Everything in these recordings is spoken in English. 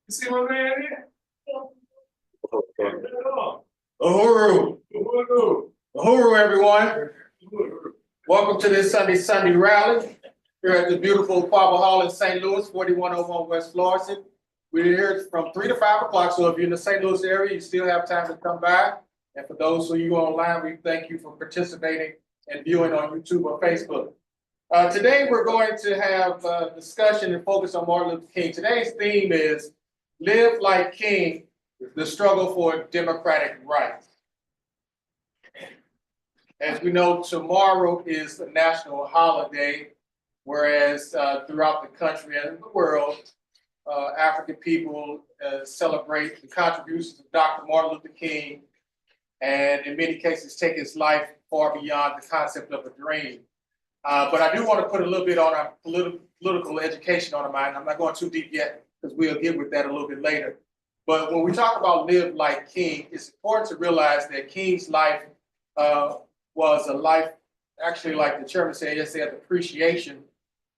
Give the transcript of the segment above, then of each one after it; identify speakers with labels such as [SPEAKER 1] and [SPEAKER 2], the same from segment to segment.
[SPEAKER 1] You see my man here?
[SPEAKER 2] Uhuru. Uhuru, everyone. Welcome to this Sunday rally here at the beautiful Farber Hall in St. Louis, 4101 West Florissant. We're here from 3 to 5 o'clock, so if you're in the St. Louis area, you still have time to come by. And for those of you online, we thank you for participating and viewing on YouTube or Facebook. Today, we're going to have a discussion and focus on Martin Luther King. Today's theme is Live Like King, the struggle for democratic rights. As we know, tomorrow is a national holiday, whereas throughout the country and the world, African people celebrate the contributions of Dr. Martin Luther King, and in many cases take his life far beyond the concept of a dream. But I do want to put a little bit on our political education on our mind. I'm not going too deep yet because we'll get with that a little bit later. But when we talk about live like King, it's important to realize that King's life was a life, actually, like the chairman said yesterday at the appreciation,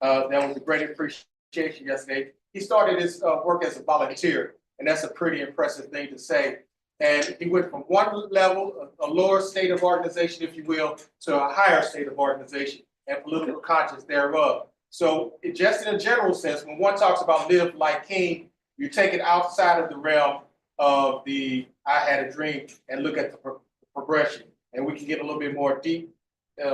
[SPEAKER 2] that was a great appreciation yesterday. He started his work as a volunteer, and that's a pretty impressive thing to say. And he went from one level, a lower state of organization, if you will, to a higher state of organization and political conscience thereof. So just in a general sense, when one talks about live like King, you take it outside of the realm of the I had a dream and look at the progression. And we can get a little bit more deep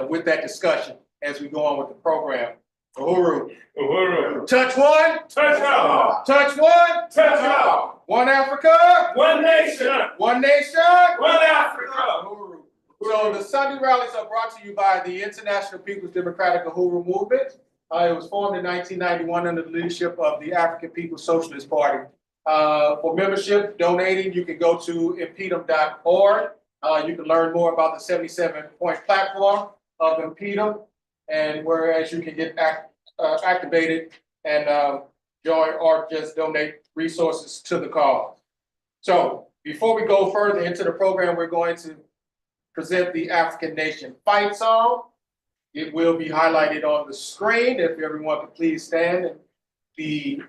[SPEAKER 2] with that discussion as we go on with the program. Uhuru.
[SPEAKER 1] Uhuru.
[SPEAKER 2] Touch one.
[SPEAKER 1] Touch all.
[SPEAKER 2] Touch one.
[SPEAKER 1] Touch all.
[SPEAKER 2] One Africa.
[SPEAKER 1] One nation.
[SPEAKER 2] One nation.
[SPEAKER 1] One Africa.
[SPEAKER 2] Uhuru. So the Sunday rallies are brought to you by the International People's Democratic Uhuru Movement. It was formed in 1991 under the leadership of the African People's Socialist Party. For membership, donating, you can go to impedum.org. You can learn more about the 77-point platform of Impedum, and whereas you can get activated and join or just donate resources to the cause. So before we go further into the program, we're going to present the African Nation Fight Song. It will be highlighted on the screen. If everyone could please stand, and the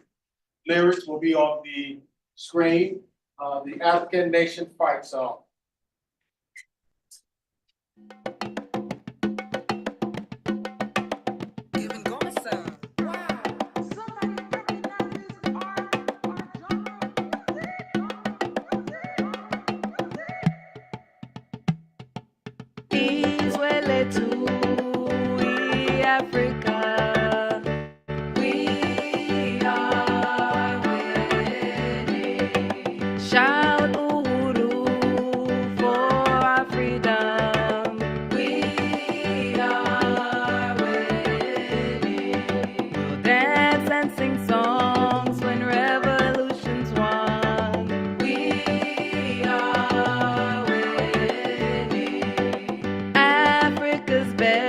[SPEAKER 2] lyrics will be on the screen. The African Nation Fight Song.
[SPEAKER 3] Africa, we are winning. Shout Uhuru for our freedom. We are winning. We'll dance and sing songs when revolution's won. We are winning. Africa's best.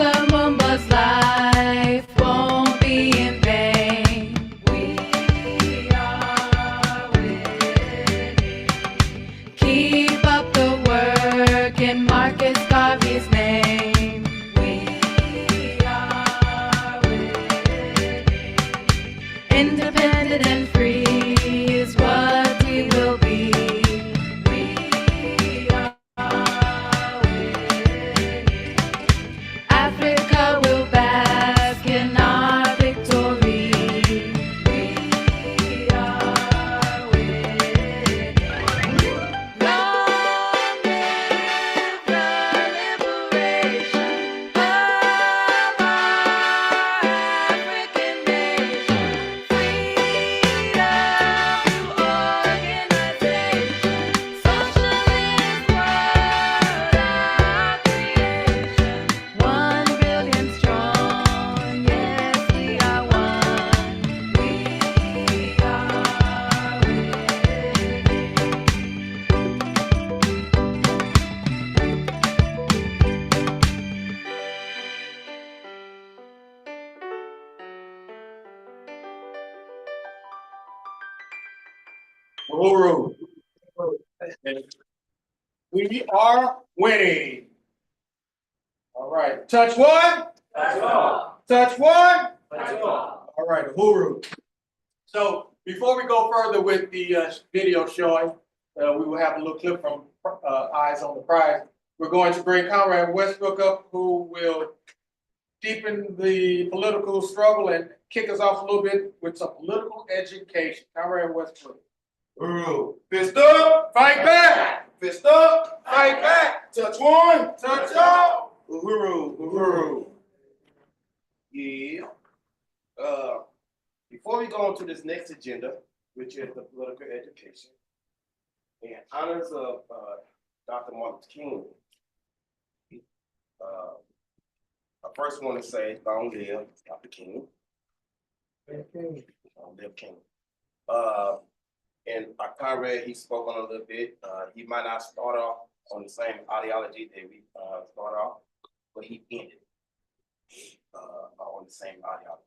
[SPEAKER 3] Lumumba's life won't be in vain. We are winning. Keep up the work in Marcus Garvey's name. We are winning. Independent and free is what we will be. We are winning. Africa will bask in our victory. We are winning. Long live the liberation of our African nation. Freedom to organization. Socialist world, our creation. 1 billion strong, yes, we are one. We are winning.
[SPEAKER 2] Uhuru. We are winning. All right, touch one,
[SPEAKER 1] That's all.
[SPEAKER 2] touch one.
[SPEAKER 1] That's all.
[SPEAKER 2] All right, Uhuru. So before we go further with the video showing, we will have a little clip from Eyes on the Prize. We're going to bring Conrad Westbrook up, who will deepen the political struggle and kick us off a little bit with some political education. Conrad Westbrook.
[SPEAKER 1] Uhuru. Fist up.
[SPEAKER 2] Fight back!
[SPEAKER 1] Fist up.
[SPEAKER 2] Fight back!
[SPEAKER 1] Touch one.
[SPEAKER 2] Touch all!
[SPEAKER 1] Uhuru. Uhuru. Yeah. Before we go on to this next agenda, which is the political education, in honors of Dr. Martin King, I first want to say, long live Dr. King. Long live King. And our comrade, he spoke on a little bit. He might not start off on the same ideology that we start off, but he ended on the same ideology.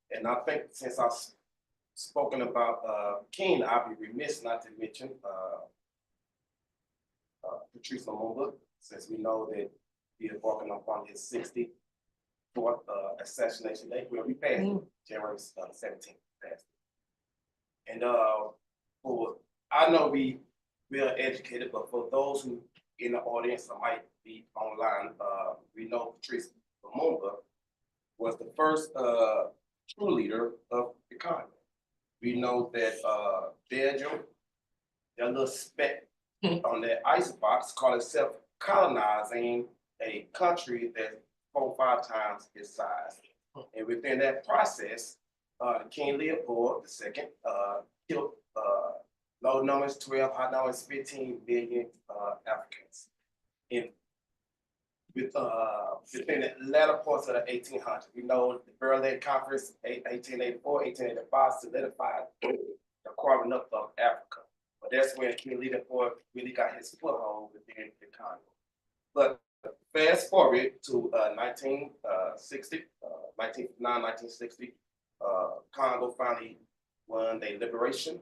[SPEAKER 1] And I think since I've spoken about King, I'll be remiss not to mention Patrice Lumumba, since we know that he is walking up on his 64th assassination day. Well, we passed January 17th. And I know we are educated, but for those who in the audience or might be online, we know Patrice Lumumba was the first true leader of the continent. We know that Belgium, their little speck on their icebox, called itself colonizing a country that's 4 or 5 times its size. And within that process, King Leopold II killed low numbers, 12, high numbers, 15 million Africans. Within the latter parts of the 1800s, we know the Berlin Conference, 1884, 1885, solidified the carving up of Africa. But that's when King Leopold really got his foothold within the Congo. But fast forward to 1960, 1960, Congo finally won their liberation.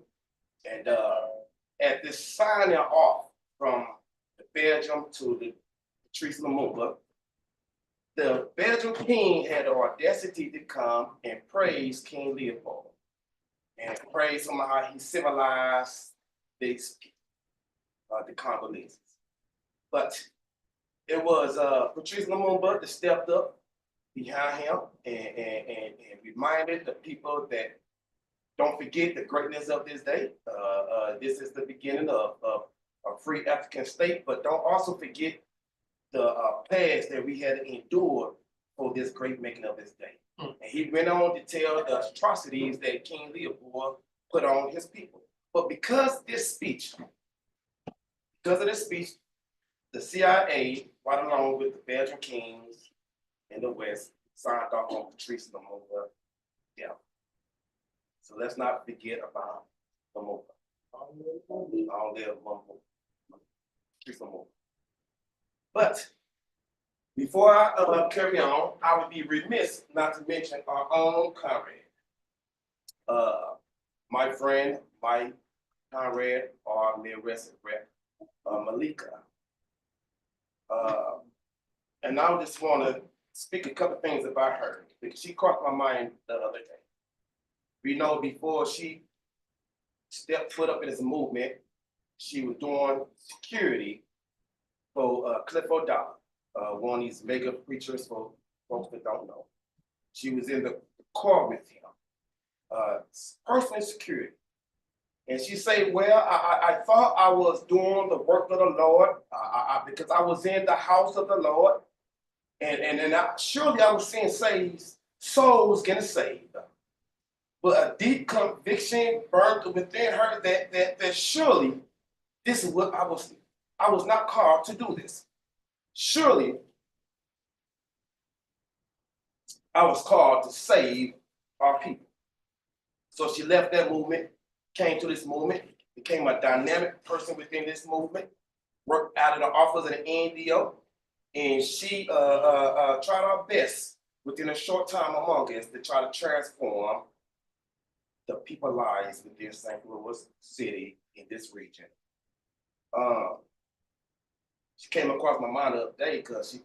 [SPEAKER 1] And at this signing off from the Belgium to the Patrice Lumumba, the Belgian king had the audacity to come and praise King Leopold and praise him how he civilized these people, the Congolese. But it was Patrice Lumumba that stepped up behind him and reminded the people that don't forget the greatness of this day. This is the beginning of a free African state, but don't also forget the past that we had to endure for this great making of this day. And he went on to tell the atrocities that King Leopold put on his people. But because of this speech, the CIA, right along with the Belgian kings in the West, signed off on Patrice Lumumba. Yeah. So let's not forget about Lumumba. All their Lumumba. Patrice Lumumba. But Before I carry on, I would be remiss not to mention our own comrade. My friend, my comrade, our Midwest rep, Malika. And I just want to speak a couple things about her because she caught my mind the other day. We know before she stepped foot up in this movement, she was doing security for Cliff O'Donnell, one of these mega preachers for folks that don't know. She was in the corps with him, personal security. And she said, well, I thought I was doing the work of the Lord because I was in the house of the Lord. And surely I was seeing souls getting saved. But a deep conviction burned within her that surely this is what I was not called to do this. Surely I was called to save our people. So she left that movement, came to this movement, became a dynamic person within this movement, worked out of the office of the NDO, and she tried our best within a short time among us to try to transform the people's lives within St. Louis City in this region. She came across my mind the other day because she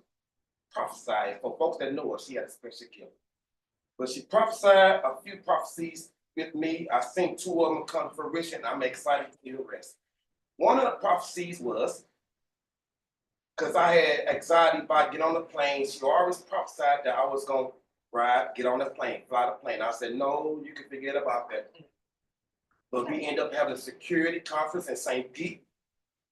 [SPEAKER 1] prophesied. For folks that know her, she had a special gift. But she prophesied a few prophecies with me. I seen two of them come to fruition. I'm excited to hear the rest. One of the prophecies was, because I had anxiety about getting on the plane, she always prophesied that I was going to get on the plane, fly the plane. I said, no, you can forget about that. But we ended up having a security conference in St. Pete,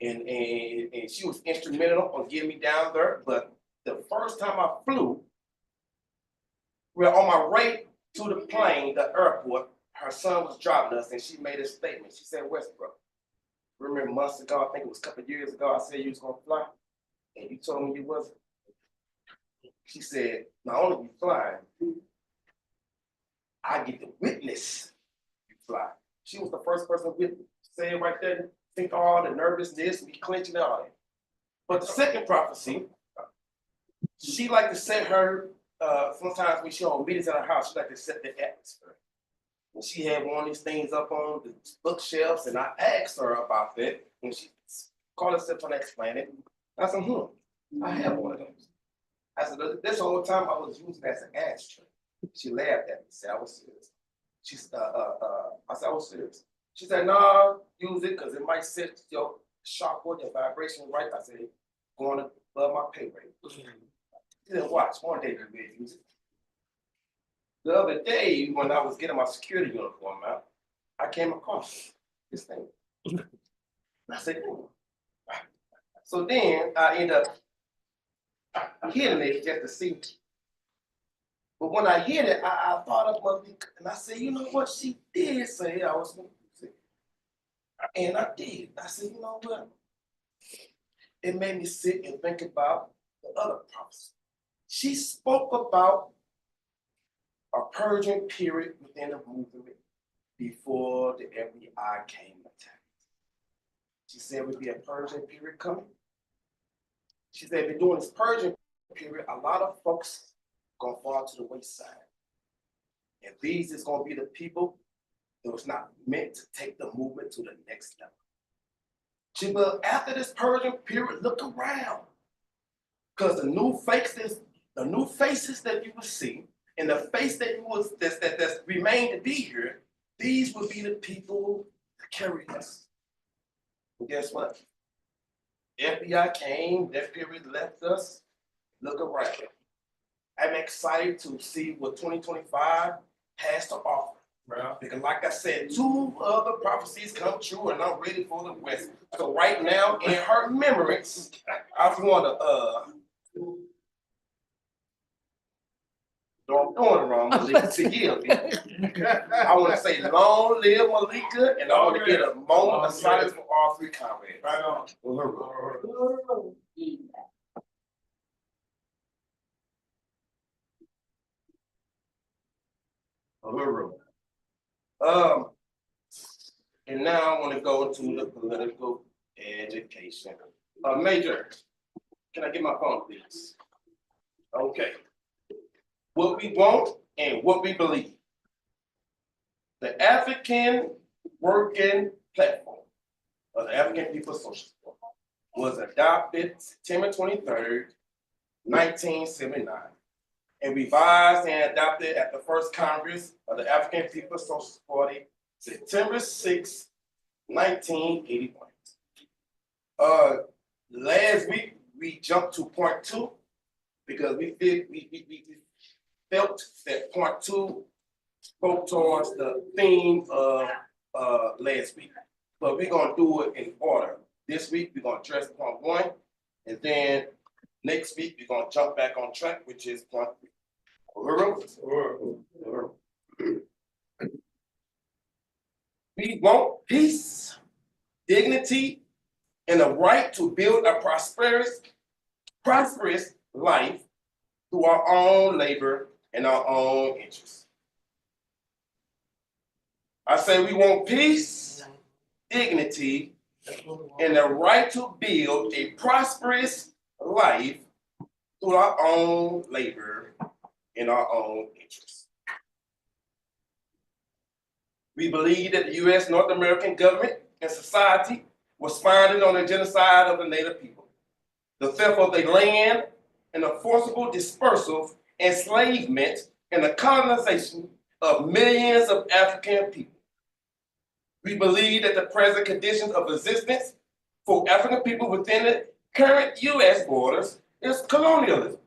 [SPEAKER 1] and she was instrumental on getting me down there. But the first time I flew, we were on my way to the plane, the airport, her son was dropping us, and she made a statement. She said, Westbrook, remember months ago, I think it was a couple of years ago, I said you was going to fly, and you told me you wasn't. She said, not only you flying, I get to witness you fly. She was the first person with me. Say it right there, think all the nervousness, me clenching and all that. But the second prophecy, she like to set her, sometimes when she on meetings at her house, she like to set the atmosphere. And she had one of these things up on the bookshelves, and I asked her about that, and she called herself trying to explain it. I said, I have one of those. I said, this whole time I was using it as an ashtray. She laughed at me, said I was serious. She said, I said, I was serious. She said, no, use it because it might set your sharp or your vibration right. I said, going above my pay rate. She said, watch, one day you will use it. The other day, when I was getting my security uniform out, I came across this thing. I said, so then I ended up hitting it just to see. But when I hit it, I thought of Malika, and I said, you know what? She did say I was going to use it. And I did. I said, you know what? It made me sit and think about the other prophecy. She spoke about a purging period within the movement before the FBI came attack. She said would be a purging period coming. She said, during this purging period, a lot of folks gonna fall to the wayside. And these is gonna be the people that was not meant to take the movement to the next level. She said, after this purging period, look around. Because the new faces that you will see, and the face that that's remained to be here, these will be the people that carry us. And guess what? FBI came, that period left us. Look around. I'm excited to see what 2025 has to offer. Because like I said, two other prophecies come true, and I'm ready for the West. So right now, in her remembrance, I want to I'm doing it wrong, Malika, forgive me. I want to say long live Malika, and I want to get a moment of silence for all three comrades. Right on. Uhuru. And now I want to go to the political education. Major, can I get my phone, please? Okay. What we want and what we believe. The African Working Platform of the African People's Social Support was adopted September 23rd, 1979, and revised and adopted at the first Congress of the African People's Social Party, September 6, 1981. Last week we jumped to point two because we felt that point two spoke towards the theme of last week, but we're gonna do it in order. This week we're gonna address point one, and then next week we're gonna jump back on track, which is point three. Uhuru. We want peace, dignity, and the right to build a prosperous life through our own labor and our own interests. I say we want peace, dignity, and the right to build a prosperous life through our own labor and our own interests. We believe that the U.S. North American government and society was founded on the genocide of the Native people, the theft of their land, and the forcible dispersal, enslavement, and the colonization of millions of African people. We believe that the present conditions of existence for African people within the current U.S. borders is colonialism,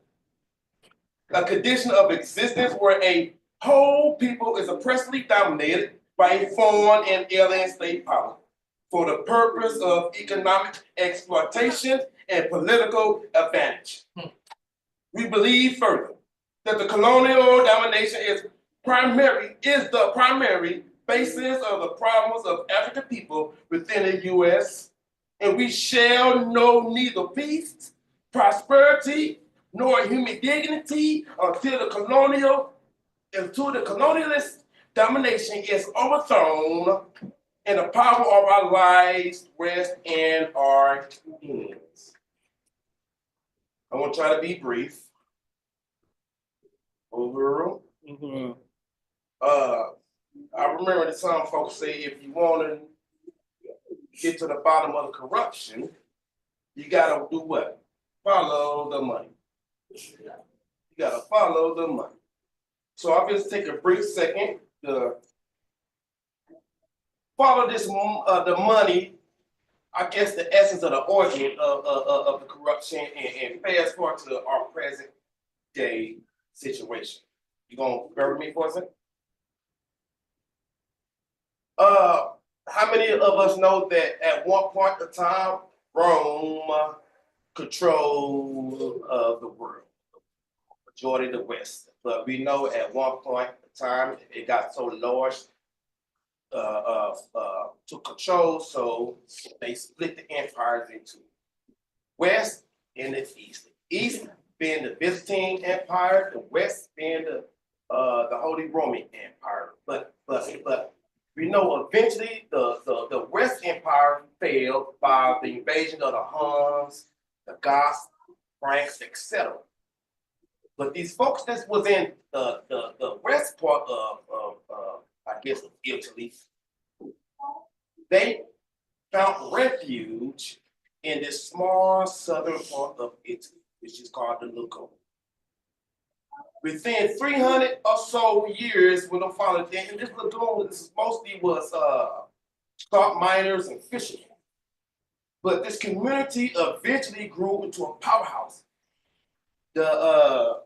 [SPEAKER 1] a condition of existence where a whole people is oppressively dominated by a foreign and alien state power for the purpose of economic exploitation and political advantage. We believe further that the colonial domination is the primary basis of the problems of African people within the U.S., and we shall know neither peace, prosperity, nor human dignity until the colonialist domination is overthrown and the power of our lives rests in our hands. I want to try to be brief. Uhuru. I remember that some folks say if you want to get to the bottom of the corruption, you gotta do what? Follow the money. You gotta follow the money. So I'll just take a brief second to follow this the money. I guess the essence of the origin of the corruption and fast forward to our present day situation. You gonna bear with me for a second? How many of us know that at one point in time, Rome controlled the world, majority of the West? But we know at one point in time, it got so large to control, so they split the empires into West and the East. The East being the Byzantine Empire, the West being the Holy Roman Empire. But we know eventually the West Empire failed by the invasion of the Huns, the Goths, Franks, etc. But these folks that was in the west part of I guess of Italy, they found refuge in this small southern part of Italy, which is called the Lagoon. Within 300 or so years, when they followed that, and this lagoon mostly was stock miners and fishermen. But this community eventually grew into a powerhouse. The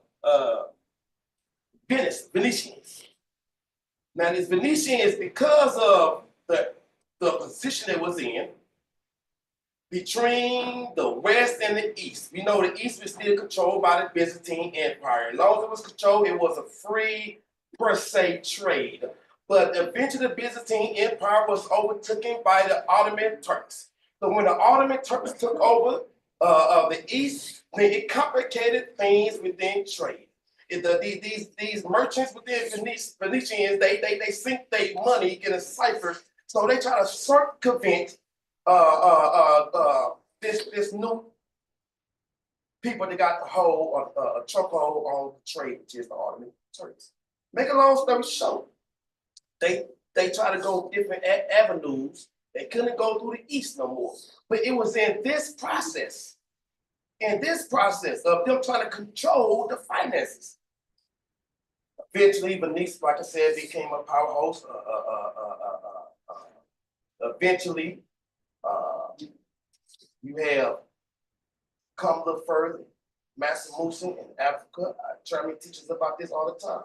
[SPEAKER 1] Venetians. Now, this Venetian is because of the position it was in between the West and the East. We know the East was still controlled by the Byzantine Empire. As long as it was controlled, it was a free, per se, trade. But eventually, the Byzantine Empire was overtaken by the Ottoman Turks. So when the Ottoman Turks took over the East, then it complicated things within trade. These merchants within Venetians, they sink their money in a cipher, so they try to circumvent this new people that got the hold, a chokehold on the trade, which is the Ottoman Turks. Make a long story short, they try to go different avenues. They couldn't go through the east no more. But it was in this process of them trying to control the finances. Eventually, Venice, like I said, became a powerhouse. Eventually, you have come a little further, Master Musa in Africa. Jeremy teaches about this all the time.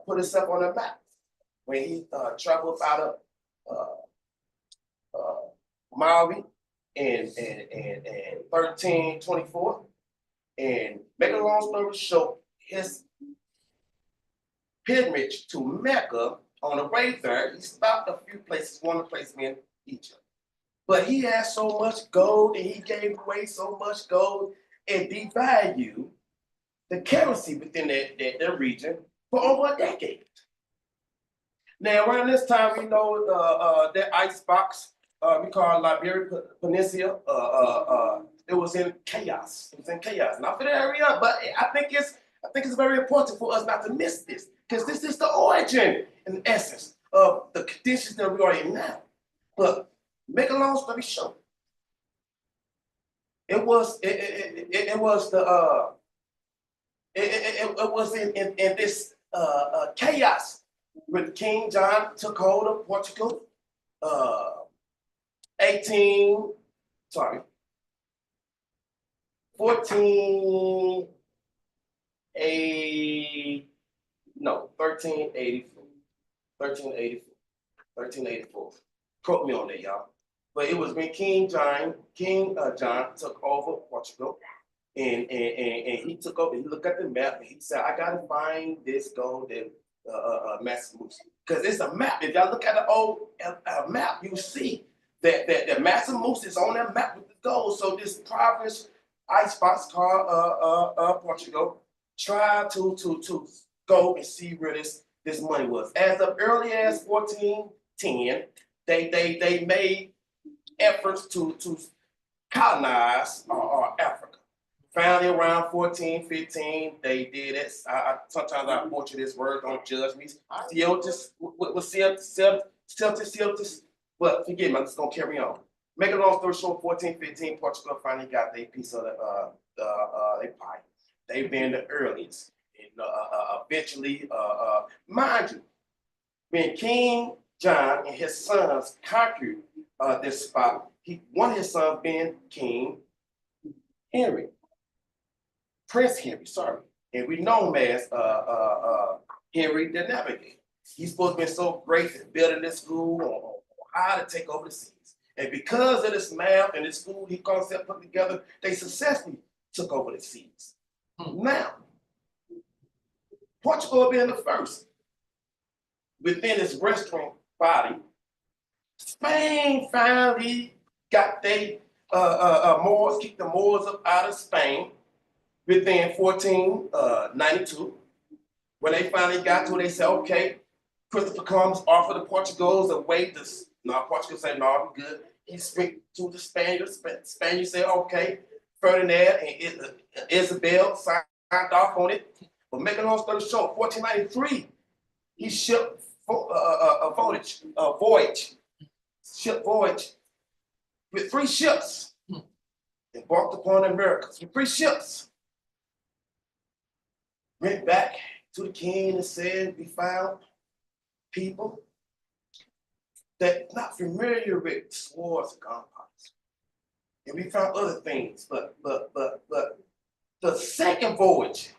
[SPEAKER 1] Put himself on the map when he traveled out of Maui in 1324. And make a long story short, his pilgrimage to Mecca, on the way there, he stopped a few places, one of the places in Egypt. But he had so much gold and he gave away so much gold and devalued the currency within that region for over a decade. Now, around this time, we know that ice box we call Liberia Peninsula. It was in chaos. It was in chaos. Not for the area, but I think it's very important for us not to miss this, because this is the origin, in essence, of the conditions that we are in now. But make a long story short, it was in this chaos when King John took hold of Portugal. 1384. Quote me on that, y'all. But it was when King John took over Portugal, and he took over. He looked at the map and he said, "I gotta find this gold that Master Musa, because it's a map. If y'all look at the old map, you see that Master Musa is on that map with the gold. So this province, icebox called Portugal, tried to go and see where this money was. As of early as 1410, they made efforts to colonize Africa. Finally, around 1415, they did it. Sometimes I butcher this word, don't judge me. Celtis, but forgive me, I'm just gonna carry on. Make a long story short, 1415, Portugal finally got their piece of their pie. They've been the earliest. And, eventually, mind you, when King John and his sons conquered this spot, one of his sons being King Henry, Prince Henry, sorry, and we know him as Henry the Navigator. He's supposed to be so great at building this school on how to take over the seas. And because of this math and this school he concept put together, they successfully took over the seas. Now, Portugal being the first within its Western body, Spain finally got they Moors, kicked the Moors up out of Spain within 1492. When they finally got to it, they said, okay, Christopher Columbus offered the Portugals a way to, no, Portugal said, no, we're good. He speak to the Spaniards. Spaniards said, okay. Ferdinand and Isabel signed off on it. But make a long story short, 1493, he shipped a voyage with 3 ships, embarked upon the Americas with 3 ships. Went back to the king and said, we found people that not familiar with swords and gunpowder. And we found other things, but the second voyage,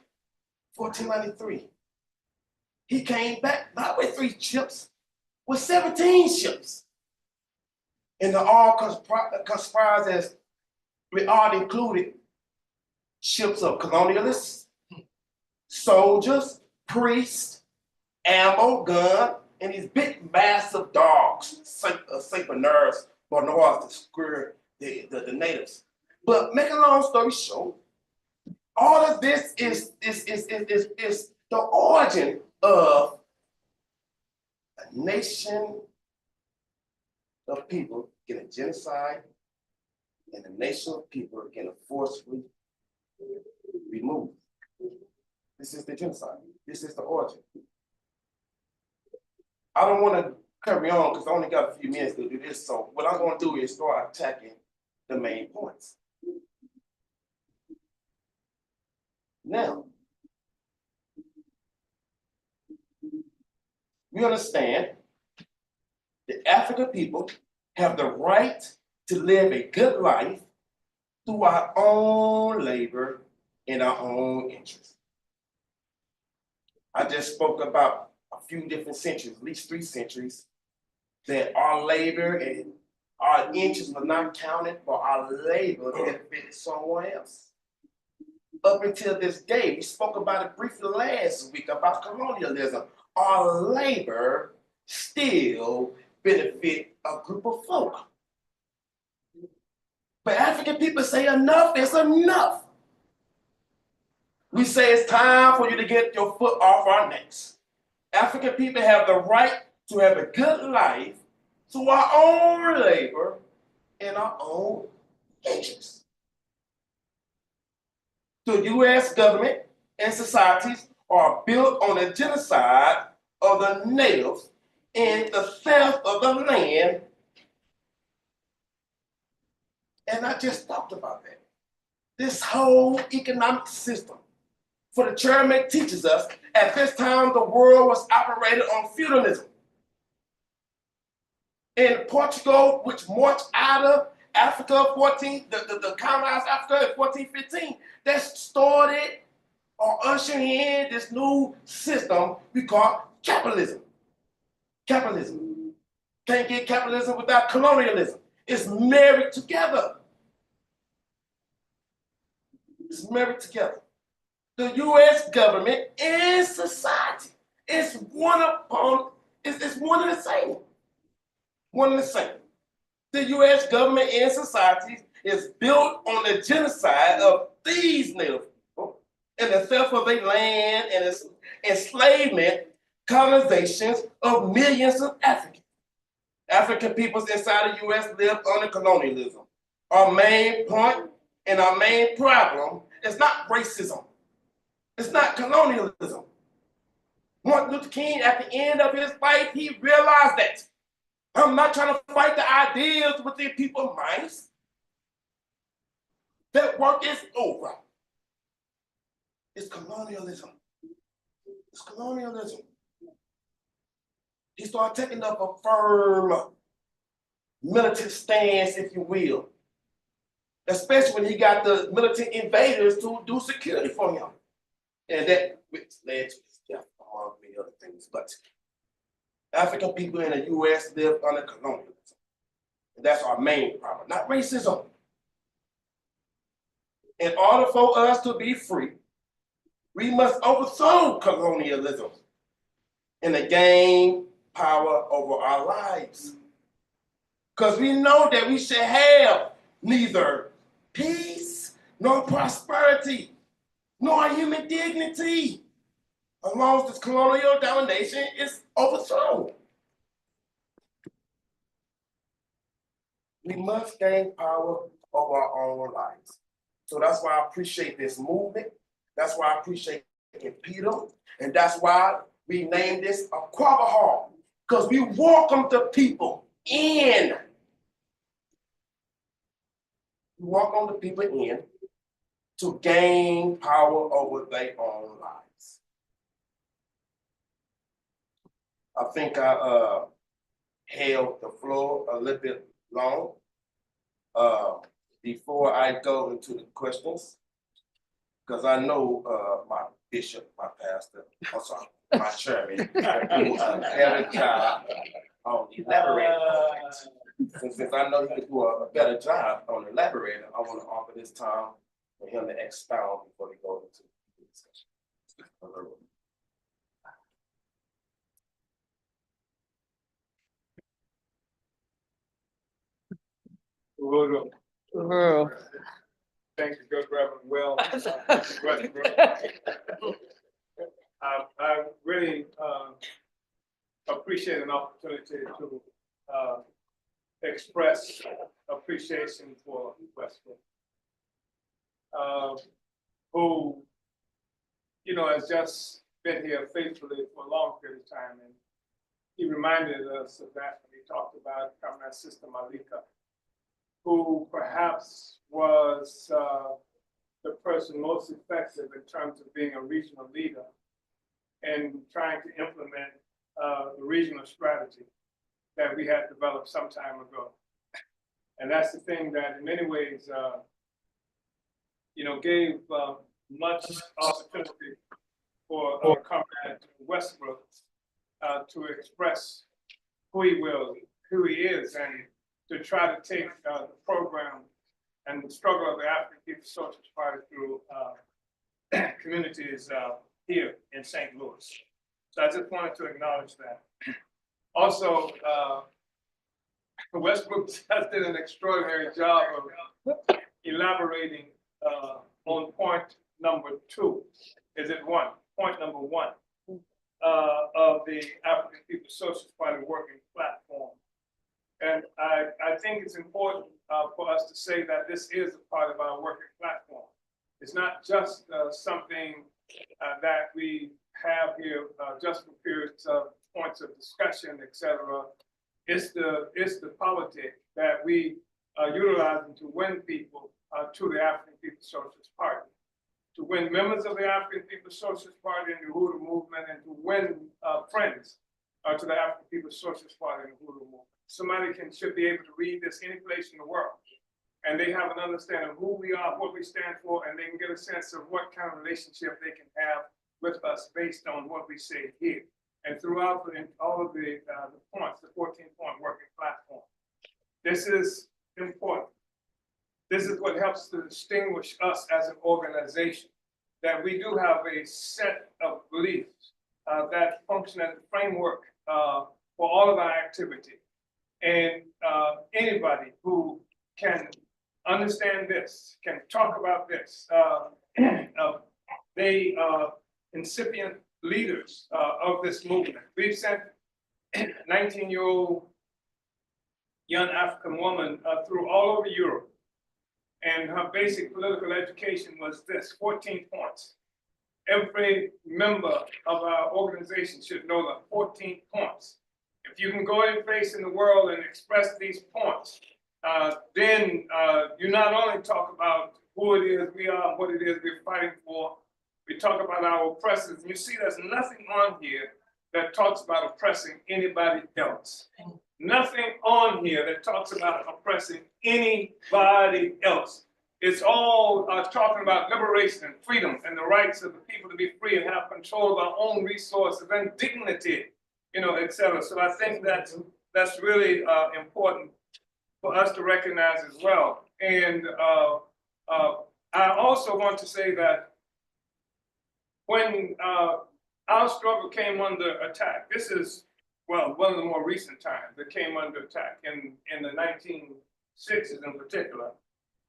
[SPEAKER 1] 1493, he came back not with 3 ships, with 17 ships. And they all conspired as we all included ships of colonialists, soldiers, priests, ammo, gun, and these big, massive dogs, Saint Bernards, to scare the natives. But make a long story short, all of this is the origin of a nation of people getting genocide and a nation of people getting forcefully Remove. This is the genocide. This is the origin. I don't want to carry on because I only got a few minutes to do this. So what I'm going to do is start attacking the main points. Now, we understand the African people have the right to live a good life through our own labor and our own interests. I just spoke about a few different centuries, at least 3 centuries, that our labor and our interests were not counted for our labor benefited someone else. Up until this day, we spoke about it briefly last week about colonialism. Our labor still benefit a group of folk. But African people say enough is enough. We say it's time for you to get your foot off our necks. African people have the right to have a good life through our own labor and our own interests. The U.S. government and societies are built on the genocide of the natives and the theft of the land. And I just talked about that. This whole economic system for the chairman teaches us at this time the world was operated on feudalism. In Portugal, which marched out of Africa, the colonized Africa in 1415, that started or ushered in this new system we call capitalism. Capitalism. Can't get capitalism without colonialism. It's married together. It's married together. The U.S. government and society is one it's one and the same. One and the same. The U.S. government and society is built on the genocide of these native people and the theft of their land and its enslavement, colonizations of millions of Africans. African peoples inside the U.S. live under colonialism. Our main point and our main problem is not racism. It's not colonialism. Martin Luther King, at the end of his life, he realized that I'm not trying to fight the ideas within people's minds. That work is over. It's colonialism. It's colonialism. He started taking up a firm militant stance, if you will, especially when he got the militant invaders to do security for him. And that led to his death, among many other things. But African people in the U.S. live under colonialism. And that's our main problem, not racism. In order for us to be free, we must overthrow colonialism and gain power over our lives. Because we know that we should have neither peace nor prosperity, nor human dignity, as long as this colonial domination is overthrown. We must gain power over our own lives. So that's why I appreciate this movement. That's why I appreciate Peter. And that's why we named this a Quabba Hall, because we welcome the people in. We welcome the people in to gain power over their own lives. I think I held the floor a little bit long. Before I go into the questions, because I know my bishop, my pastor, I'm sorry, my chairman, who had a job on elaborating on that. And since I know he could do a better job on elaborating, I want to offer this time for him to expound before we go into the discussion.
[SPEAKER 4] Uhuru.
[SPEAKER 5] Thank you, Good Reverend Will. I really appreciate an opportunity to express appreciation for Westbrook. who, has just been here faithfully for a long period of time. And he reminded us of that when he talked about Comrade Sister Malika, who perhaps was the person most effective in terms of being a regional leader and trying to implement the regional strategy that we had developed some time ago. And that's the thing that in many ways, gave much opportunity for Comrade Westbrook to express who he is, and to try to take the program and the struggle of the African People's Socialist Party through communities here in St. Louis. So I just wanted to acknowledge that. Also, Westbrook just did an extraordinary job of elaborating on point number 2. Is it 1? Point number 1 of the African People's Socialist Party working platform. And I think it's important for us to say that this is a part of our working platform. It's not just something that we have here just for periods of points of discussion, etc. It's the politic that we are utilizing to win people to the African People's Socialist Party, to win members of the African People's Socialist Party and the Uhuru movement, and to win friends to the African People's Socialist Party and the Uhuru movement. Somebody should be able to read this any place in the world, and they have an understanding of who we are, what we stand for, and they can get a sense of what kind of relationship they can have with us based on what we say here. And throughout all of the points, the 14-point working platform. This is important. This is what helps to distinguish us as an organization, that we do have a set of beliefs that function as a framework for all of our activity. And anybody who can understand this, can talk about this, they are incipient leaders of this movement. We've sent 19-year-old young African woman through all over Europe. And her basic political education was this, 14 points. Every member of our organization should know the 14 points. If you can go any place in the world and express these points, then you not only talk about who it is we are, what it is we're fighting for, we talk about our oppressors. And you see there's nothing on here that talks about oppressing anybody else. Nothing on here that talks about oppressing anybody else. It's all talking about liberation and freedom and the rights of the people to be free and have control of our own resources and dignity, et cetera. So I think that's really important for us to recognize as well. And I also want to say that when our struggle came under attack, this is, well, one of the more recent times that came under attack in the 1960s in particular.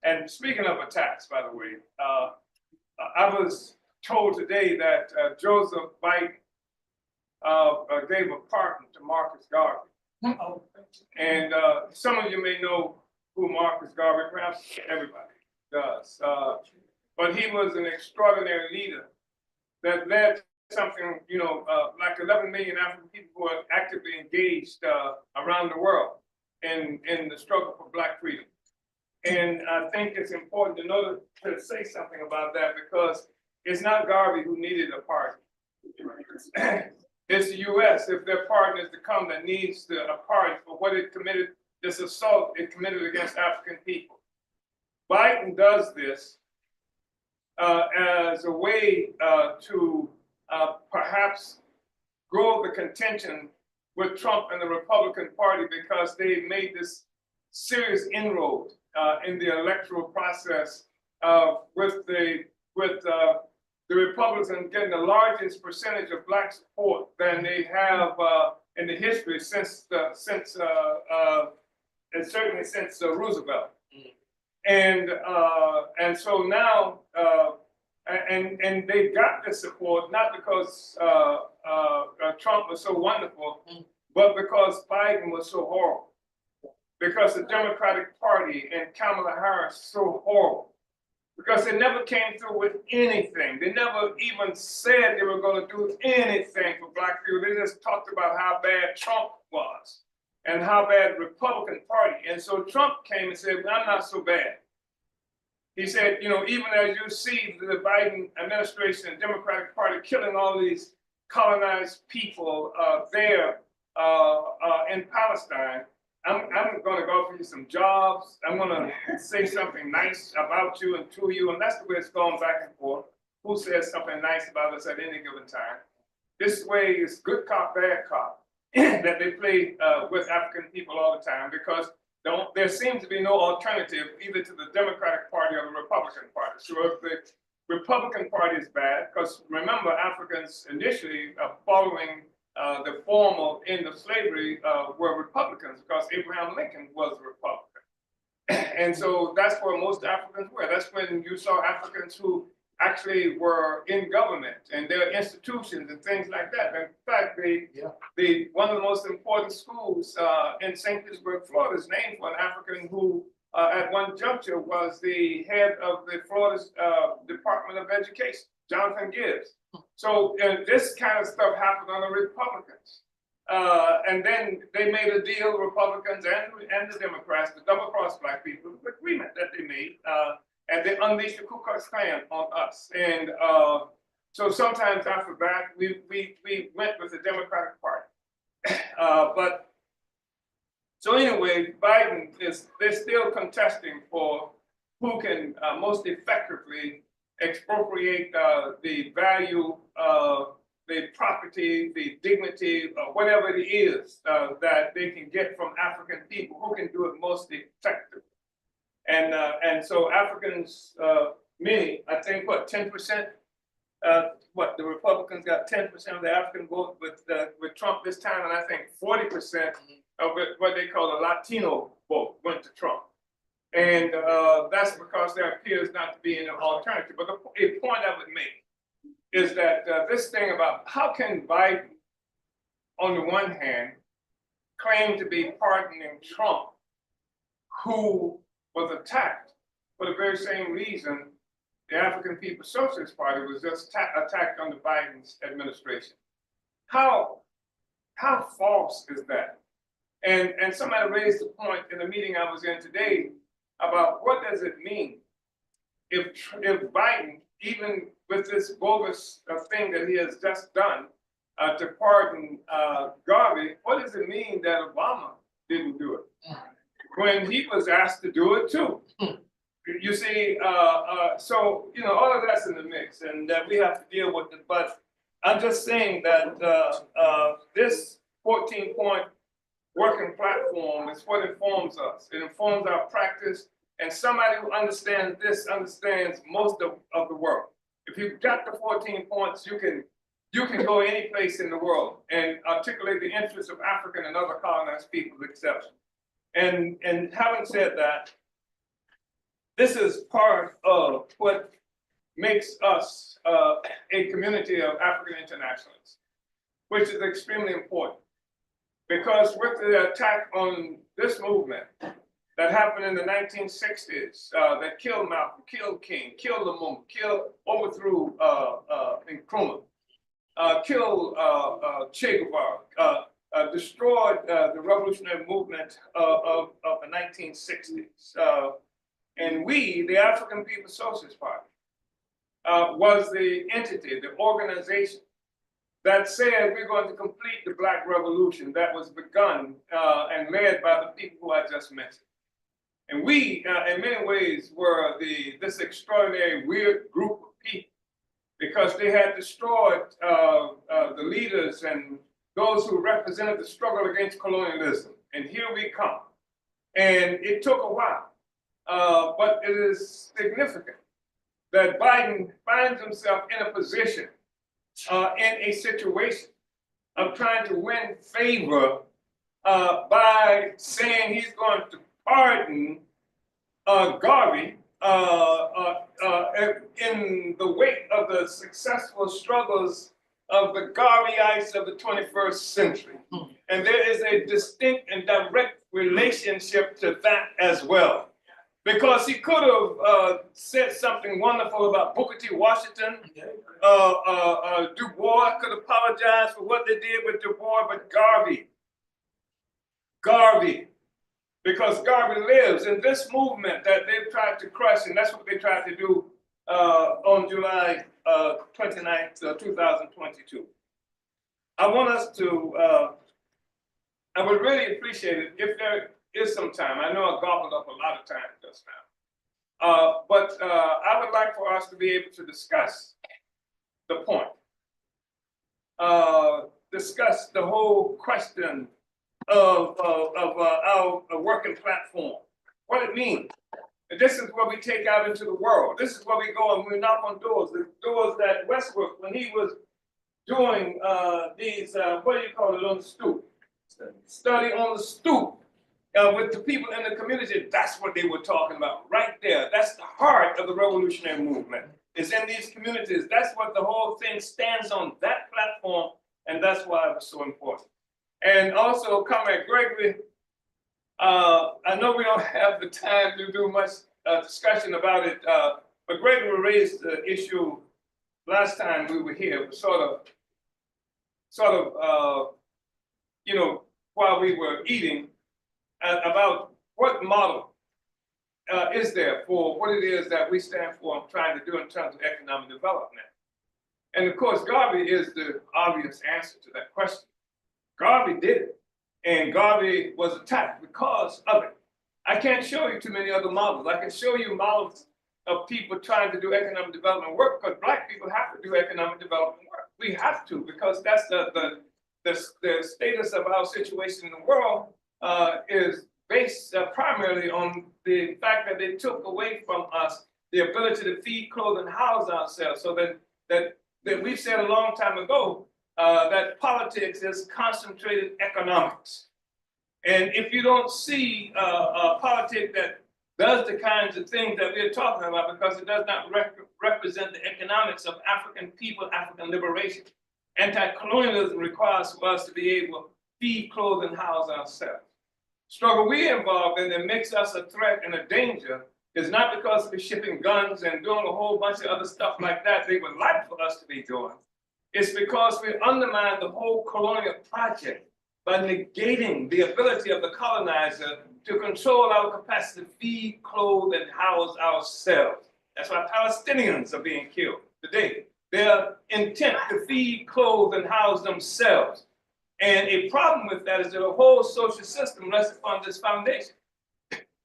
[SPEAKER 5] And speaking of attacks, by the way, I was told today that Joseph Biden gave a pardon to Marcus Garvey. And some of you may know who Marcus Garvey, perhaps everybody does. But he was an extraordinary leader that led something, like 11 million African people who are actively engaged around the world in the struggle for Black freedom. And I think it's important to say something about that, because it's not Garvey who needed a pardon. It's the U.S., if their pardon is to come, that needs a pardon for what it committed, this assault it committed against African people. Biden does this as a way to perhaps grow the contention with Trump and the Republican Party, because they made this serious inroad in the electoral process with the Republicans getting the largest percentage of Black support than they have in the history since certainly since Roosevelt. And so now, and they got this support not because Trump was so wonderful, but because Biden was so horrible. Because the Democratic Party and Kamala Harris so horrible. because they never came through with anything. They never even said they were going to do anything for black people. They just talked about how bad Trump was and how bad the Republican Party. And so Trump came and said, well, I'm not so bad. He said, you know, even as you see the Biden administration and Democratic Party killing all these colonized people there in Palestine, I'm going to offer you some jobs. I'm going to say something nice about you and to you. And that's the way it's going back and forth. Who says something nice about us at any given time? This way is good cop, bad cop that they play with African people all the time, because there seems to be no alternative either to the Democratic Party or the Republican Party. So if the Republican Party is bad, because remember, Africans initially following the form of end of slavery were Republicans, because Abraham Lincoln was a Republican. And so that's where most Africans were. That's when you saw Africans who actually were in government and their institutions and things like that. In fact, one of the most important schools in St. Petersburg, Florida, is named for an African who at one juncture was the head of the Florida's Department of Education, Jonathan Gibbs. So this kind of stuff happened on the Republicans. And then they made a deal, Republicans and the Democrats, to double cross black people, the agreement that they made, and they unleashed the Ku Klux Klan on us. And so sometimes after that, we went with the Democratic Party. So anyway, they're still contesting for who can most effectively expropriate the value of the property, the dignity, whatever it is that they can get from African people, who can do it most effectively. And so Africans, many, I think, 10%? The Republicans got 10% of the African vote with Trump this time, and I think 40% of what they call the Latino vote went to Trump. And that's because there appears not to be an alternative. But a point I would make is that this thing about how can Biden, on the one hand, claim to be pardoning Trump, who was attacked for the very same reason the African People's Socialist Party was just attacked under Biden's administration. How false is that? And somebody raised the point in the meeting I was in today about what does it mean if Biden, even with this bogus thing that he has just done to pardon Garvey, what does it mean that Obama didn't do it when he was asked to do it too? You see, so, you know, all of that's in the mix, and we have to deal with it. But I'm just saying that this 14-point working platform is what informs us. It informs our practice, and somebody who understands this understands most of the world. If you've got the 14 points, you can go any place in the world and articulate the interests of African and other colonized peoples exception. And having said that, this is part of what makes us a community of African internationalists, which is extremely important. Because with the attack on this movement that happened in the 1960s, that killed Malcolm, killed King, killed Lumumba, overthrew Nkrumah, killed Che Guevara, destroyed the revolutionary movement of the 1960s. And we, the African People's Socialist Party, was the entity, the organization that said we're going to complete the Black Revolution that was begun and led by the people who I just mentioned. And we, in many ways, were this extraordinary, weird group of people, because they had destroyed the leaders and those who represented the struggle against colonialism. And here we come. And it took a while. But it is significant that Biden finds himself in a position, in a situation of trying to win favor by saying he's going to pardon Garvey in the wake of the successful struggles of the Garveyites of the 21st century. And there is a distinct and direct relationship to that as well. Because he could have said something wonderful about Booker T. Washington. Du Bois could apologize for what they did with Du Bois, but Garvey, because Garvey lives in this movement that they've tried to crush, and that's what they tried to do on July 29th, 2022. I want us to, I would really appreciate it if there is some time. I know I gobbled up a lot of time just now. But I would like for us to be able to discuss the point. Discuss the whole question of our working platform, what it means. And this is what we take out into the world. This is where we go and we knock on doors. The doors that Westbrook, when he was doing these, what do you call it, on the stoop? Study on the stoop with the people in the community. That's what they were talking about right there. That's the heart of the revolutionary movement. It's in these communities. That's what the whole thing stands on, that platform, and that's why it was so important. And also, Comrade Gregory, I know we don't have the time to do much discussion about it, but Gregory raised the issue last time we were here, sort of, you know, while we were eating, about what model is there for what it is that we stand for and trying to do in terms of economic development. And of course, Garvey is the obvious answer to that question. Garvey did it, and Garvey was attacked because of it. I can't show you too many other models. I can show you models of people trying to do economic development work, because Black people have to do economic development work. We have to, because that's the status of our situation in the world is based primarily on the fact that they took away from us the ability to feed, clothe, and house ourselves. So that we said a long time ago that politics is concentrated economics. And if you don't see a politic that does the kinds of things that we're talking about, because it does not represent the economics of African people, African liberation, anti-colonialism requires for us to be able to feed, clothe, and house ourselves. Struggle we're involved in that makes us a threat and a danger is not because we're shipping guns and doing a whole bunch of other stuff like that they would like for us to be doing. It's because we undermine the whole colonial project by negating the ability of the colonizer to control our capacity to feed, clothe, and house ourselves. That's why Palestinians are being killed today. Their intent to feed, clothe, and house themselves. And a problem with that is that the whole social system rests upon this foundation.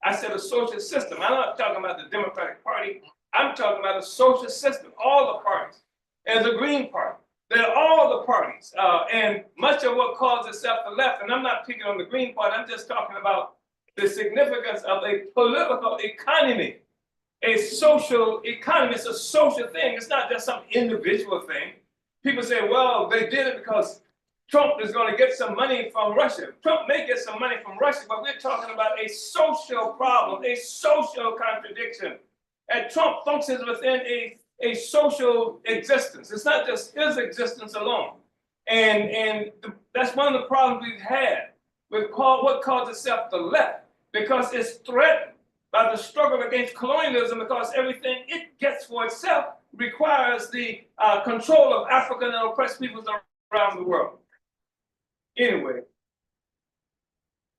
[SPEAKER 5] I said a social system. I'm not talking about the Democratic Party. I'm talking about a social system, all the parties. As a Green Party, they're all the parties. And much of what calls itself the left, and I'm not picking on the Green Party, I'm just talking about the significance of a political economy. A social economy, it's a social thing. It's not just some individual thing. People say, well, they did it because Trump is going to get some money from Russia. Trump may get some money from Russia, but we're talking about a social problem, a social contradiction. And Trump functions within a social existence. It's not just his existence alone. And that's one of the problems we've had with what calls itself the left, because it's threatened by the struggle against colonialism, because everything it gets for itself requires the control of African and oppressed peoples around the world. Anyway,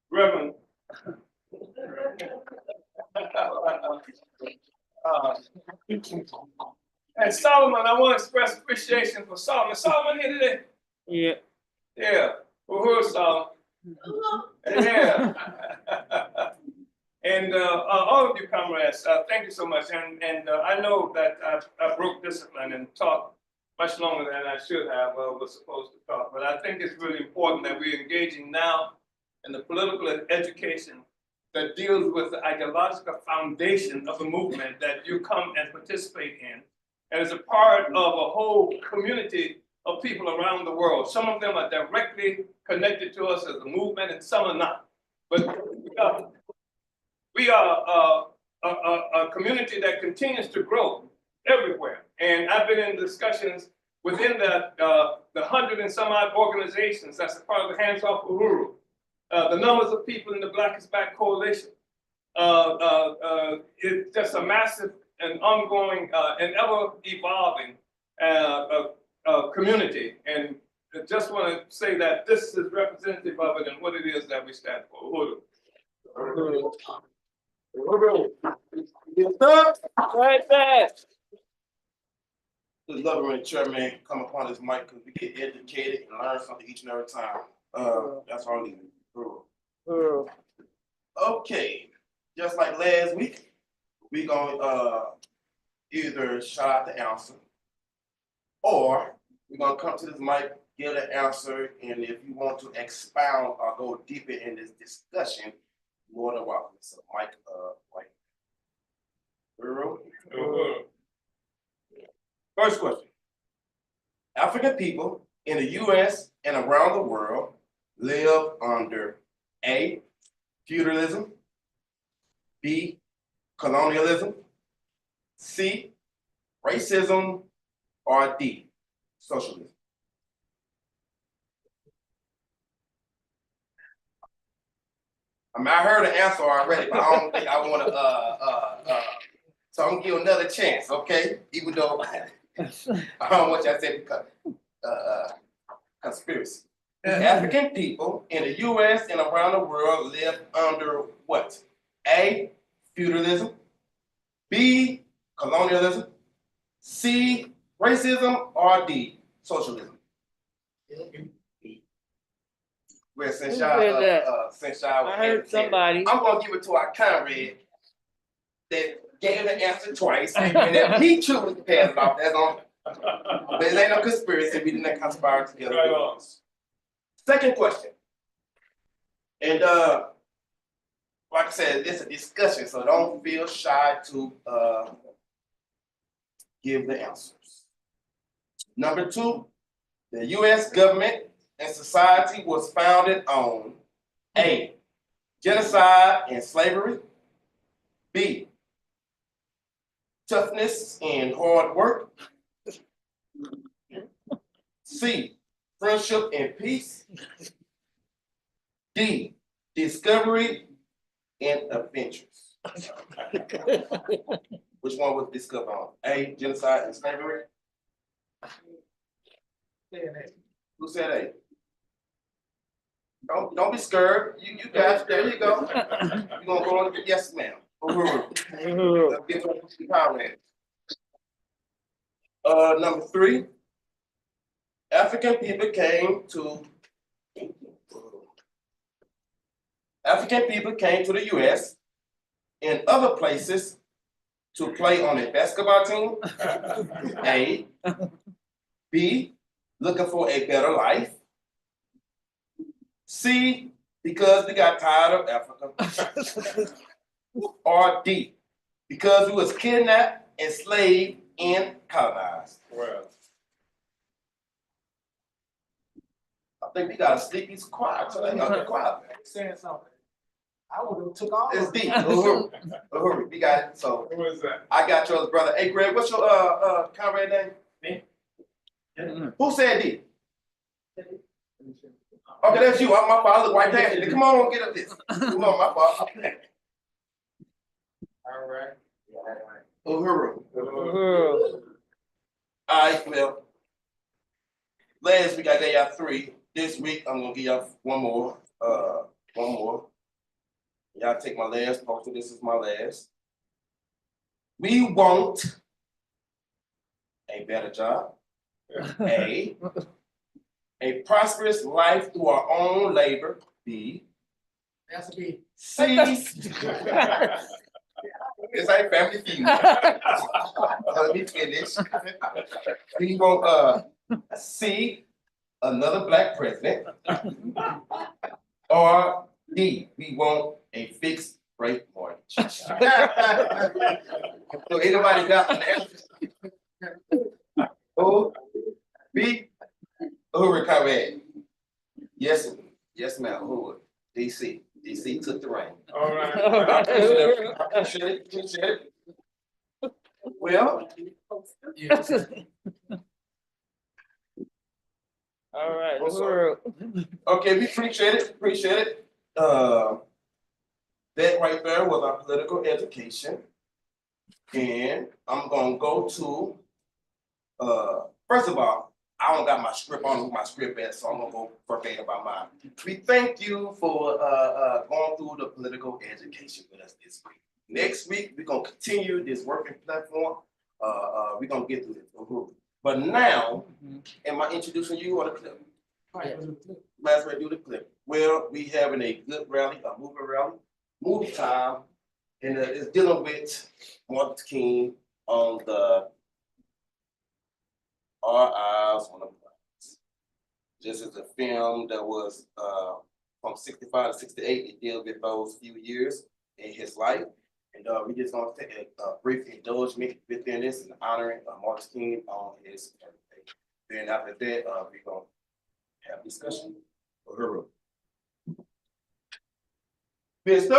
[SPEAKER 5] Reverend, and Solomon, I want to express appreciation for Solomon. Solomon here today?
[SPEAKER 4] Yeah.
[SPEAKER 5] Yeah. Uhuru, Solomon. Yeah. And all of you comrades, thank you so much. And I know that I broke discipline and talked much longer than I should have, was supposed to talk. But I think it's really important that we're engaging now in the political education that deals with the ideological foundation of the movement that you come and participate in. And as a part of a whole community of people around the world. Some of them are directly connected to us as a movement and some are not. But we are a community that continues to grow everywhere. And I've been in discussions within the 100 and some odd organizations that's a part of the Hands Off Uhuru, the numbers of people in the Black is Back Coalition, It's just a massive and ongoing, and ever evolving, community. And I just want to say that this is representative of it and what it is that we stand for. Uhuru.
[SPEAKER 4] Right back.
[SPEAKER 1] The government chairman come upon his mic because we get educated and learn something each and every time. That's all we do.
[SPEAKER 4] Uhuru.
[SPEAKER 1] Okay, just like last week, we gonna either shout out the answer, or we're gonna come to this mic, give the answer, and if you want to expound or go deeper in this discussion, you're more than welcome. So, Mike, White.
[SPEAKER 5] Uhuru.
[SPEAKER 1] First question. African people in the US and around the world live under A, feudalism, B, colonialism, C, racism, or D, socialism. I mean, I heard the answer already, but I don't think I want to. So I'm gonna give you another chance, okay? Even though I don't want you to say because conspiracy. African people in the U.S. and around the world live under what? A, feudalism. B, colonialism. C, racism. Or D, socialism. Well, since
[SPEAKER 4] Who
[SPEAKER 1] y'all,
[SPEAKER 4] said that? I heard
[SPEAKER 1] educated,
[SPEAKER 4] somebody.
[SPEAKER 1] I'm gonna give it to our comrade that gave the answer twice, and if he chooses to pass it off, that's on. But it ain't no conspiracy. We didn't conspire together.
[SPEAKER 5] Right on.
[SPEAKER 1] Second question. And like I said, it's a discussion, so don't feel shy to give the answers. Number 2, the US government and society was founded on A, genocide and slavery, B, toughness and hard work, C, friendship and peace, D, discovery and adventures. Which one was discovered on? A, genocide and slavery? Who said A? Don't be scared. You guys, there you go. You're gonna go on to yes, ma'am. Uhuru.
[SPEAKER 4] Uhuru.
[SPEAKER 1] Let's get to the comment. Number 3, African people came to the US and other places to play on a basketball team. A, B, looking for a better life. C, because we got tired of Africa. Or D, because we was kidnapped, enslaved, and colonized.
[SPEAKER 5] Well,
[SPEAKER 1] I think we got a sleepy quiet today. Quiet.
[SPEAKER 2] Saying something. I would have took all
[SPEAKER 1] It's
[SPEAKER 2] of
[SPEAKER 1] D.
[SPEAKER 2] it.
[SPEAKER 1] Uhuru. We got it. So
[SPEAKER 5] who is that?
[SPEAKER 1] I got yours, brother. Hey, Greg, what's your comrade name?
[SPEAKER 5] Me.
[SPEAKER 1] Who said D? Okay, that's you. I'm my father, white pants. Come on, get up this. Come on, my fault.
[SPEAKER 2] All right.
[SPEAKER 1] Uhuru.
[SPEAKER 4] Uhuru.
[SPEAKER 1] All right, well, last week I gave y'all 3. This week I'm gonna give y'all one more. Y'all take my last poster. This is my last. We want a better job. A prosperous life through our own labor. B.
[SPEAKER 2] That's a B.
[SPEAKER 1] C. This ain't family feud. Let me finish. We want C, another black president. Or D, we want a fixed rate mortgage. So anybody got an answer? O, B, Uhuru comment. Yes, ma'am, Uhuru. DC. DC took the reign.
[SPEAKER 5] All right.
[SPEAKER 1] I appreciate it. Well,
[SPEAKER 4] All right,
[SPEAKER 1] I'm sorry.
[SPEAKER 4] Uhuru.
[SPEAKER 1] okay, we appreciate it. That right there was our political education. And I'm gonna go to, first of all, I don't got my script, I don't know my script at, so I'm gonna go verbatim about mine. We thank you for going through the political education with us this week. Next week, we're gonna continue this working platform. We're gonna get through this. But now, am I introducing you on the clip? Last way, do the clip. Well, we having a good rally, a movie time, and it's dealing with Martin Luther King on the Our Eyes on the Prize. This is a film that was from 65 to 68. It deals with those few years in his life. And we just gonna take a brief indulgence within this and honoring Martin Luther King on his birthday. Then after that, we're gonna have discussion. Uhuru. Mister.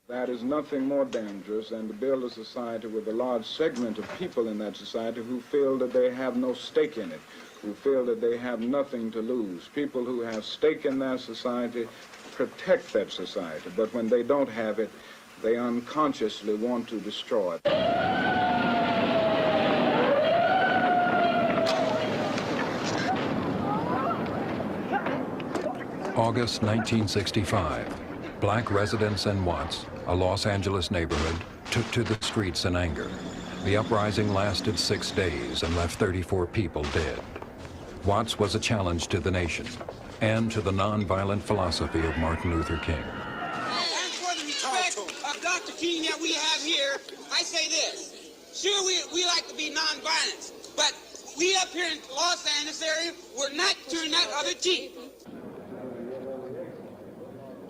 [SPEAKER 6] That is nothing more dangerous than to build a society with a large segment of people in that society who feel that they have no stake in it, who feel that they have nothing to lose. People who have stake in their society protect that society, but when they don't have it, they unconsciously want to destroy it.
[SPEAKER 7] August 1965. Black residents in Watts, a Los Angeles neighborhood, took to the streets in anger. The uprising lasted 6 days and left 34 people dead. Watts was a challenge to the nation and to the nonviolent philosophy of Martin Luther King.
[SPEAKER 8] And for the respect of Dr. King that we have here, I say this. Sure, we like to be nonviolent, but we up here in Los Angeles area, we're not turning that other cheek.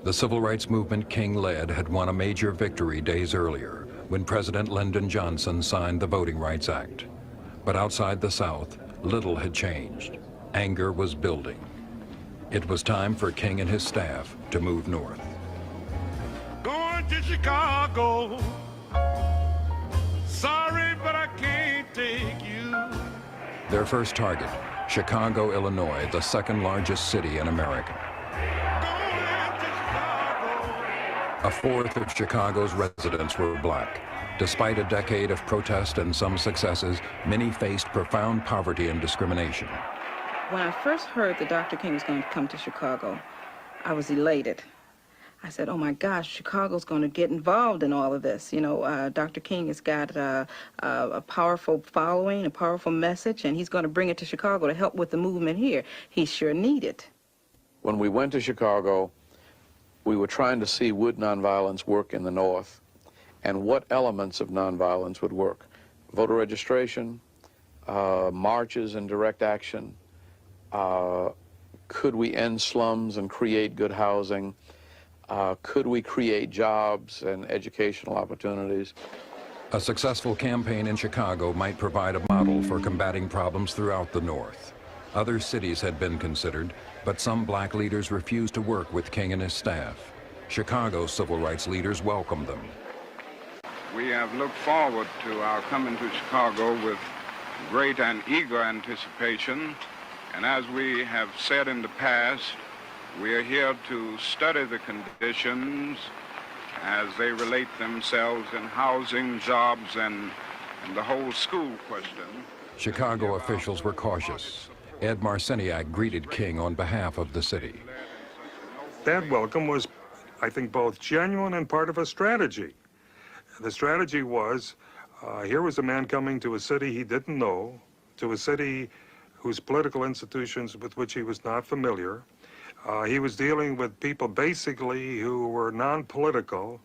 [SPEAKER 7] The civil rights movement King led had won a major victory days earlier when President Lyndon Johnson signed the Voting Rights Act. But outside the South, little had changed. Anger was building. It was time for King and his staff to move north.
[SPEAKER 9] Going to Chicago. Sorry, but I can't take you.
[SPEAKER 7] Their first target, Chicago, Illinois, the second largest city in America. A fourth of Chicago's residents were black. Despite a decade of protest and some successes, many faced profound poverty and discrimination.
[SPEAKER 10] When I first heard that Dr. King was going to come to Chicago, I was elated. I said, oh my gosh, Chicago's going to get involved in all of this. You know, Dr. King has got a powerful following, a powerful message, and he's going to bring it to Chicago to help with the movement here. He sure need it.
[SPEAKER 11] When we went to Chicago, we were trying to see would nonviolence work in the North and what elements of nonviolence would work. Voter registration, marches and direct action. Could we end slums and create good housing? Could we create jobs and educational opportunities?
[SPEAKER 7] A successful campaign in Chicago might provide a model for combating problems throughout the North. Other cities had been considered, but some black leaders refused to work with King and his staff. Chicago's civil rights leaders welcomed them.
[SPEAKER 6] We have looked forward to our coming to Chicago with great and eager anticipation, and as we have said in the past, we are here to study the conditions as they relate themselves in housing, jobs, and the whole school question.
[SPEAKER 7] Chicago officials were cautious. Ed Marciniak greeted King on behalf of the city.
[SPEAKER 9] That welcome was, I think, both genuine and part of a strategy. The strategy was, here was a man coming to a city he didn't know, to a city whose political institutions with which he was not familiar. He was dealing with people basically who were non-political,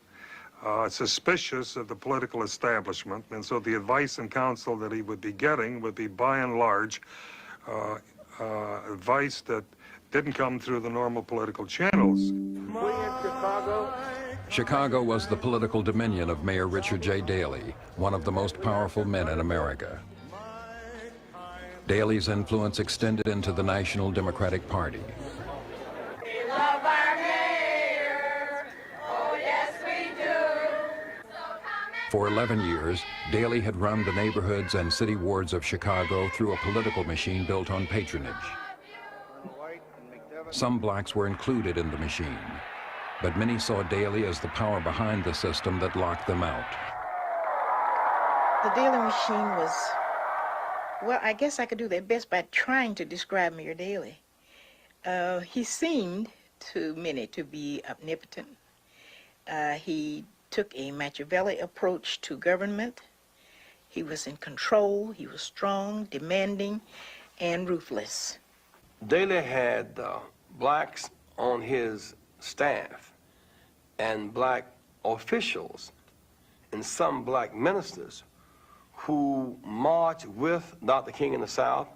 [SPEAKER 9] suspicious of the political establishment, and so the advice and counsel that he would be getting would be by and large advice that didn't come through the normal political channels.
[SPEAKER 7] Chicago was the political dominion of Mayor Richard J. Daley, one of the most powerful men in America. Daley's influence extended into the National Democratic Party.
[SPEAKER 3] We love our mayor. Oh, yes, we do. So come
[SPEAKER 7] For 11 years, Daley had run the neighborhoods and city wards of Chicago through a political machine built on patronage. Some blacks were included in the machine, but many saw Daley as the power behind the system that locked them out.
[SPEAKER 10] The Daley machine was, well, I guess I could do that best by trying to describe Mayor Daley. He seemed to many to be omnipotent. He took a Machiavelli approach to government. He was in control, he was strong, demanding, and ruthless.
[SPEAKER 12] Daley had blacks on his staff and black officials and some black ministers who marched with Dr. King in the South,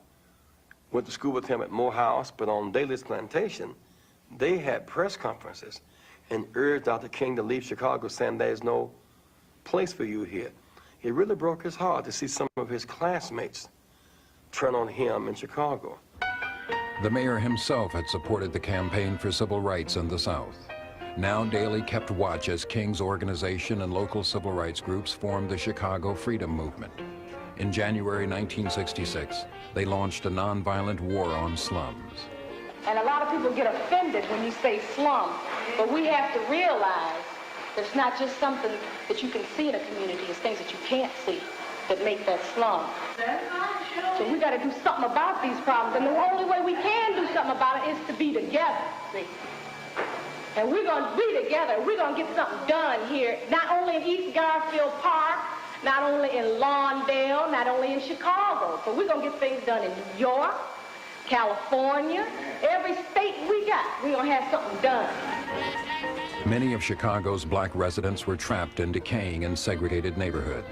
[SPEAKER 12] went to school with him at Morehouse, but on Daley's plantation, they had press conferences and urged Dr. King to leave Chicago, saying there's no place for you here. It really broke his heart to see some of his classmates turn on him in Chicago.
[SPEAKER 7] The mayor himself had supported the campaign for civil rights in the South. Now Daley kept watch as King's organization and local civil rights groups formed the Chicago Freedom Movement. In January 1966, they launched a nonviolent war on slums.
[SPEAKER 13] And a lot of people get offended when you say slum, but we have to realize that it's not just something that you can see in a community, it's things that you can't see that make that slum. So we got to do something about these problems, and the only way we can do something about it is to be together, see? And we're going to be together, we're going to get something done here, not only in East Garfield Park, not only in Lawndale, not only in Chicago, but we're going to get things done in New York, California, every state we got, we're going to have something done.
[SPEAKER 7] Many of Chicago's black residents were trapped in decaying and segregated neighborhoods.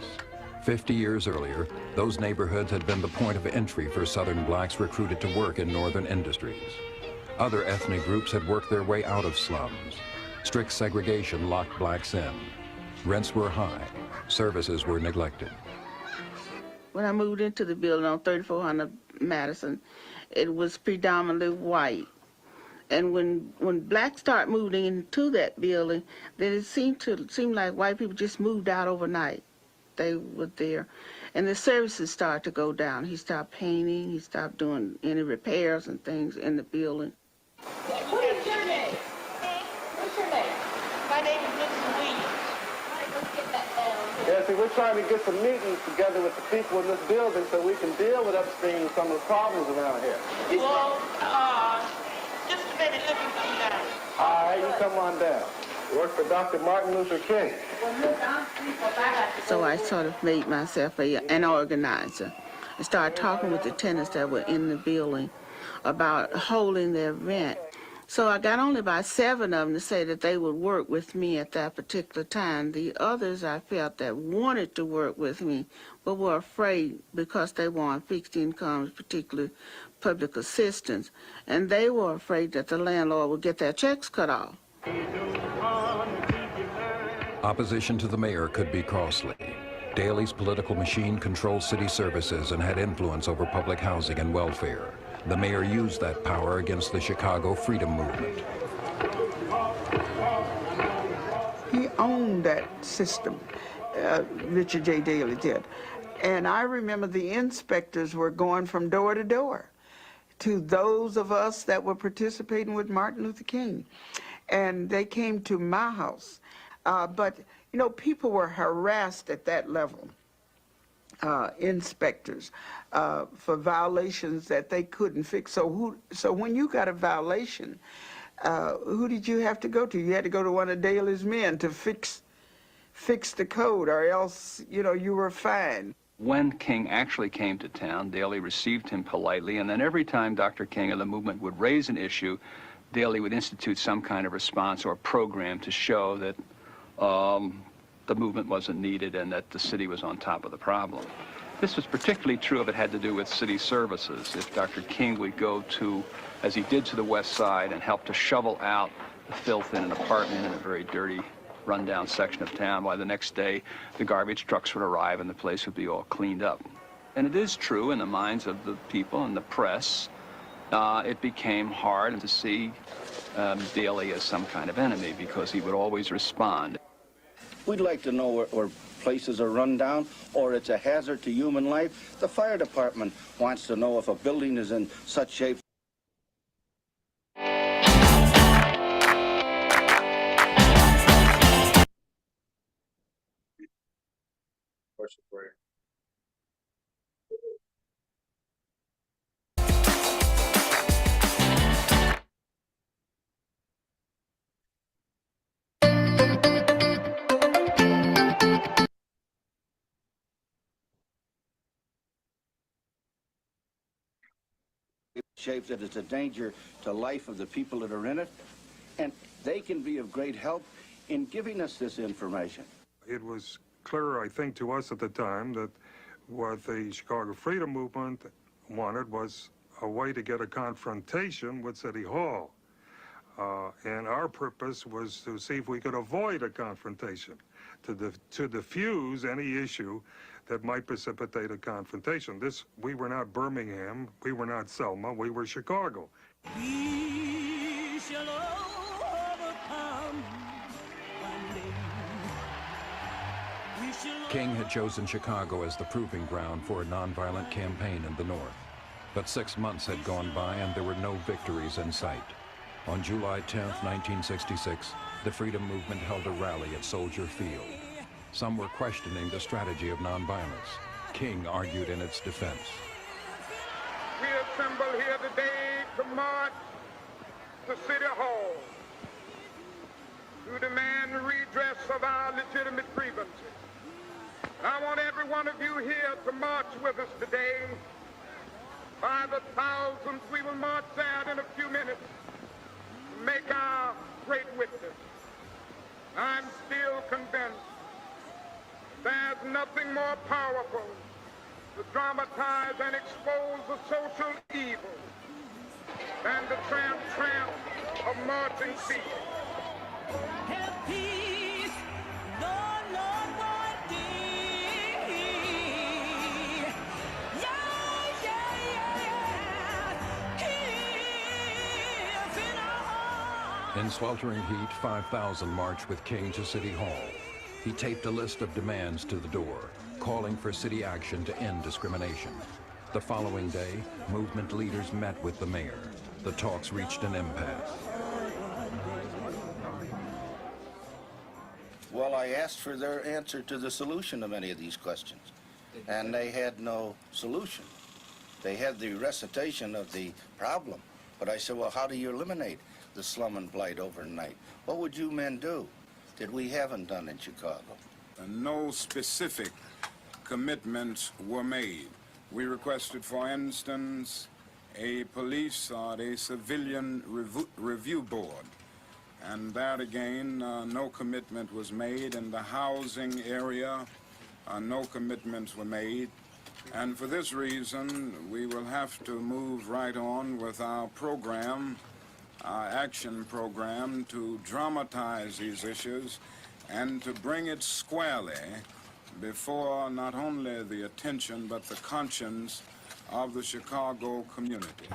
[SPEAKER 7] 50 years earlier, those neighborhoods had been the point of entry for Southern blacks recruited to work in northern industries. Other ethnic groups had worked their way out of slums. Strict segregation locked blacks in. Rents were high. Services were neglected.
[SPEAKER 14] When I moved into the building on 3400 Madison, it was predominantly white. And when blacks start moving into that building, then it seemed like white people just moved out overnight. They were there. And the services started to go down. He stopped painting, he stopped doing any repairs and things in the building.
[SPEAKER 13] What is your name? What's your name? My name is Mrs. Williams. All right, let's get that down.
[SPEAKER 15] Yeah, see, we're trying to get some meetings together with the people in this building so we can deal with upstream some of the problems around here.
[SPEAKER 13] Well, just a minute, let me come down.
[SPEAKER 15] All right, you come on down. Work for Dr. Martin Luther King.
[SPEAKER 14] So I sort of made myself an organizer. I started talking with the tenants that were in the building about holding their rent. So I got only about 7 of them to say that they would work with me at that particular time. The others I felt that wanted to work with me but were afraid because they were on fixed incomes, particularly public assistance, and they were afraid that the landlord would get their checks cut off.
[SPEAKER 7] Opposition to the mayor could be costly. Daley's political machine controlled city services and had influence over public housing and welfare. The mayor used that power against the Chicago Freedom Movement.
[SPEAKER 16] He owned that system, Richard J. Daley did. And I remember the inspectors were going from door to door to those of us that were participating with Martin Luther King. And they came to my house. But, you know, people were harassed at that level, inspectors, for violations that they couldn't fix. So when you got a violation, who did you have to go to? You had to go to one of Daley's men to fix the code, or else, you know, you were fined.
[SPEAKER 17] When King actually came to town, Daley received him politely, and then every time Dr. King or the movement would raise an issue, Daley would institute some kind of response or program to show that the movement wasn't needed and that the city was on top of the problem. This was particularly true if it had to do with city services. If Dr. King would go to, as he did to the West Side, and help to shovel out the filth in an apartment in a very dirty, rundown section of town, by the next day, the garbage trucks would arrive and the place would be all cleaned up. And it is true in the minds of the people and the press, it became hard to see Daley as some kind of enemy because he would always respond.
[SPEAKER 18] We'd like to know where places are run down or it's a hazard to human life. The fire department wants to know if a building is in such shape.
[SPEAKER 6] Worship prayer.
[SPEAKER 18] Shape that it's a danger to life of the people that are in it, and they can be of great help in giving us this information.
[SPEAKER 9] It was clear, I think, to us at the time that what the Chicago Freedom Movement wanted was a way to get a confrontation with City Hall. And our purpose was to see if we could avoid a confrontation, to diffuse any issue that might precipitate a confrontation. We were not Birmingham, we were not Selma, we were Chicago.
[SPEAKER 3] We shall overcome one day. We shall
[SPEAKER 7] King had chosen Chicago as the proving ground for a nonviolent campaign in the North. But 6 months had gone by and there were no victories in sight. On July 10, 1966, the Freedom Movement held a rally at Soldier Field. Some were questioning the strategy of nonviolence. King argued in its defense.
[SPEAKER 6] We assemble here today to march to City Hall to demand redress of our legitimate grievances. I want every one of you here to march with us today. By the thousands, we will march out in a few minutes to make our great witness. I'm still convinced there's nothing more powerful to dramatize and expose the social evil than the tramp of marching feet.
[SPEAKER 3] have peace, Lord, Lord, one day. Yeah, If in our heart.
[SPEAKER 7] In sweltering heat, 5,000 marched with King to City Hall. He taped a list of demands to the door, calling for city action to end discrimination. The following day, movement leaders met with the mayor. The talks reached an impasse.
[SPEAKER 18] Well, I asked for their answer to the solution to many of these questions, and they had no solution. They had the recitation of the problem, but I said, well, how do you eliminate the slum and blight overnight? What would you men do that we haven't done in Chicago?
[SPEAKER 6] No specific commitments were made. We requested, for instance, a police or a civilian review board. And that again, no commitment was made. In the housing area, no commitments were made. And for this reason, we will have to move right on with our program, our action program, to dramatize these issues and to bring it squarely before not only the attention but the conscience of the Chicago community.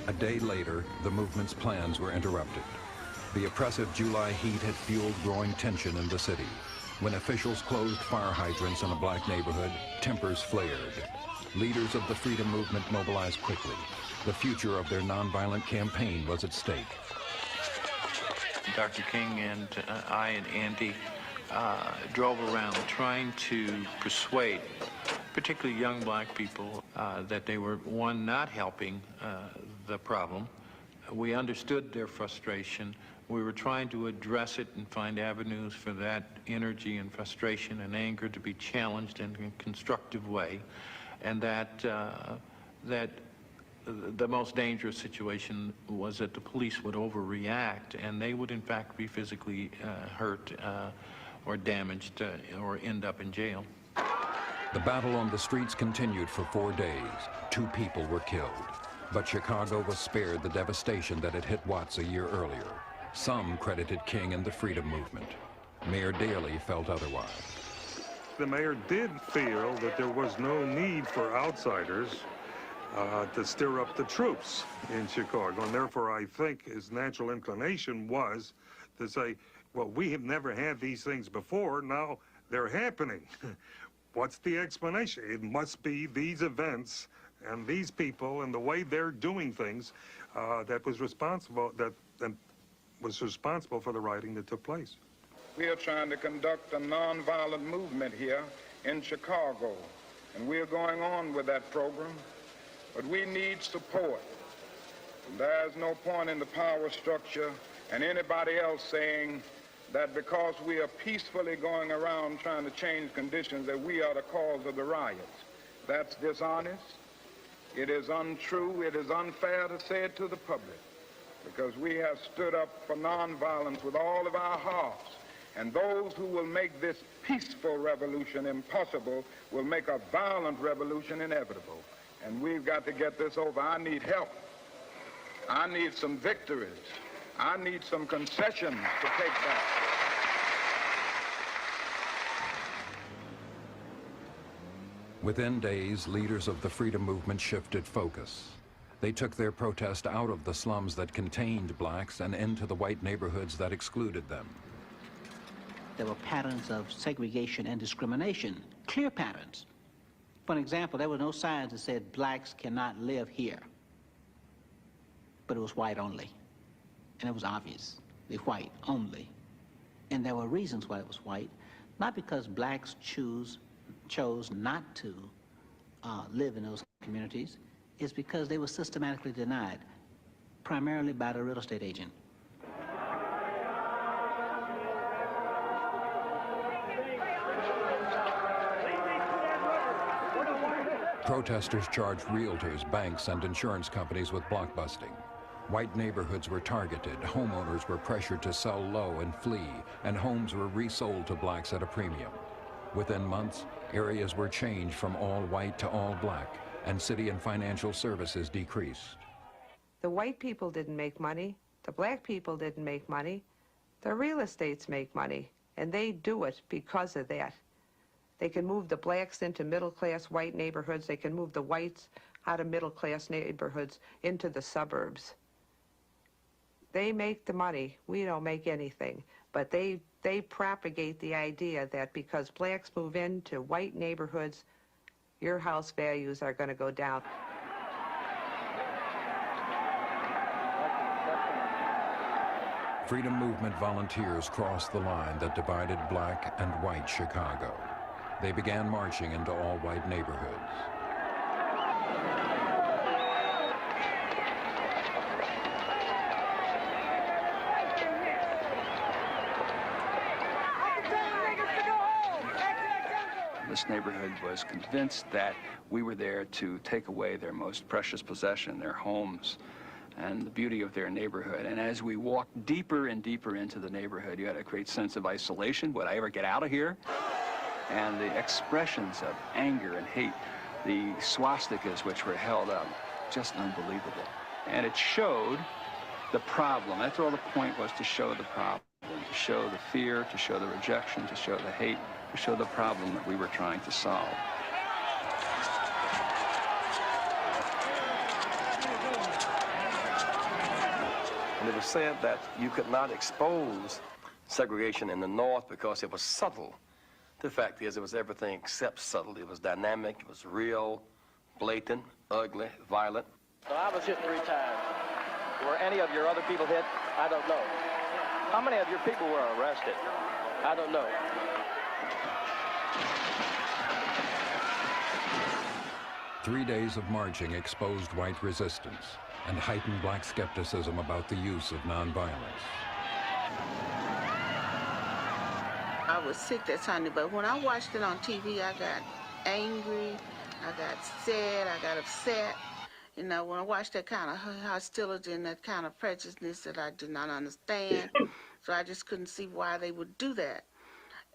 [SPEAKER 7] A day later, the movement's plans were interrupted. The oppressive July heat had fueled growing tension in the city. When officials closed fire hydrants in a black neighborhood, tempers flared. Leaders of the Freedom Movement mobilized quickly. The future of their nonviolent campaign was at stake.
[SPEAKER 19] Dr. King and I and Andy drove around trying to persuade particularly young black people that they were, one, not helping the problem. We understood their frustration. We were trying to address it and find avenues for that energy and frustration and anger to be challenged in a constructive way, and that the most dangerous situation was that the police would overreact and they would in fact be physically hurt or damaged or end up in jail.
[SPEAKER 7] The battle on the streets continued for 4 days. 2 people were killed. But Chicago was spared the devastation that had hit Watts a year earlier. Some credited King and the Freedom Movement. Mayor Daley felt otherwise.
[SPEAKER 9] the mayor did feel that there was no need for outsiders to stir up the troops in Chicago. And therefore, I think his natural inclination was to say, well, we have never had these things before. Now they're happening. What's the explanation? It must be these events and these people and the way they're doing things that was responsible for the rioting that took place.
[SPEAKER 6] We are trying to conduct a nonviolent movement here in Chicago, and we are going on with that program, but we need support. And there's no point in the power structure and anybody else saying that because we are peacefully going around trying to change conditions that we are the cause of the riots. That's dishonest. It is untrue. It is unfair to say it to the public, because we have stood up for nonviolence with all of our hearts. And those who will make this peaceful revolution impossible will make a violent revolution inevitable. And we've got to get this over. I need help. I need some victories. I need some concessions to take back.
[SPEAKER 7] Within days, leaders of the freedom movement shifted focus. They took their protest out of the slums that contained blacks and into the white neighborhoods that excluded them.
[SPEAKER 20] There were patterns of segregation and discrimination, clear patterns. For example, there were no signs that said blacks cannot live here, but it was white only. And it was obvious, the white only. And there were reasons why it was white, not because blacks chose not to live in those communities. It's because they were systematically denied, primarily by the real estate agent.
[SPEAKER 7] Protesters charged realtors, banks, and insurance companies with blockbusting. White neighborhoods were targeted, homeowners were pressured to sell low and flee, and homes were resold to blacks at a premium. Within months, areas were changed from all white to all black, and city and financial services decreased.
[SPEAKER 21] The white people didn't make money, the black people didn't make money, the real estates make money, and they do it because of that. They can move the blacks into middle-class white neighborhoods, they can move the whites out of middle-class neighborhoods into the suburbs. They make the money, we don't make anything, but they propagate the idea that because blacks move into white neighborhoods, your house values are going to go down.
[SPEAKER 7] Freedom movement volunteers crossed the line that divided black and white Chicago. They began marching into all white neighborhoods.
[SPEAKER 17] This neighborhood was convinced that we were there to take away their most precious possession, their homes, and the beauty of their neighborhood. And as we walked deeper and deeper into the neighborhood, you had a great sense of isolation. Would I ever get out of here? And the expressions of anger and hate, the swastikas which were held up, just unbelievable. And it showed the problem. After all, the point was to show the problem, to show the fear, to show the rejection, to show the hate, to show the problem that we were trying to solve.
[SPEAKER 12] And it was said that you could not expose segregation in the North because it was subtle. The fact is, it was everything except subtle. It was dynamic, it was real, blatant, ugly, violent.
[SPEAKER 22] So I was hit 3 times. Were any of your other people hit? I don't know. How many of your people were arrested? I don't know.
[SPEAKER 7] Three days of marching exposed white resistance and heightened black skepticism about the use of nonviolence.
[SPEAKER 14] I was sick that Sunday, but when I watched it on TV, I got angry, I got sad, I got upset. You know, when I watched that kind of hostility and that kind of prejudice that I did not understand, so I just couldn't see why they would do that.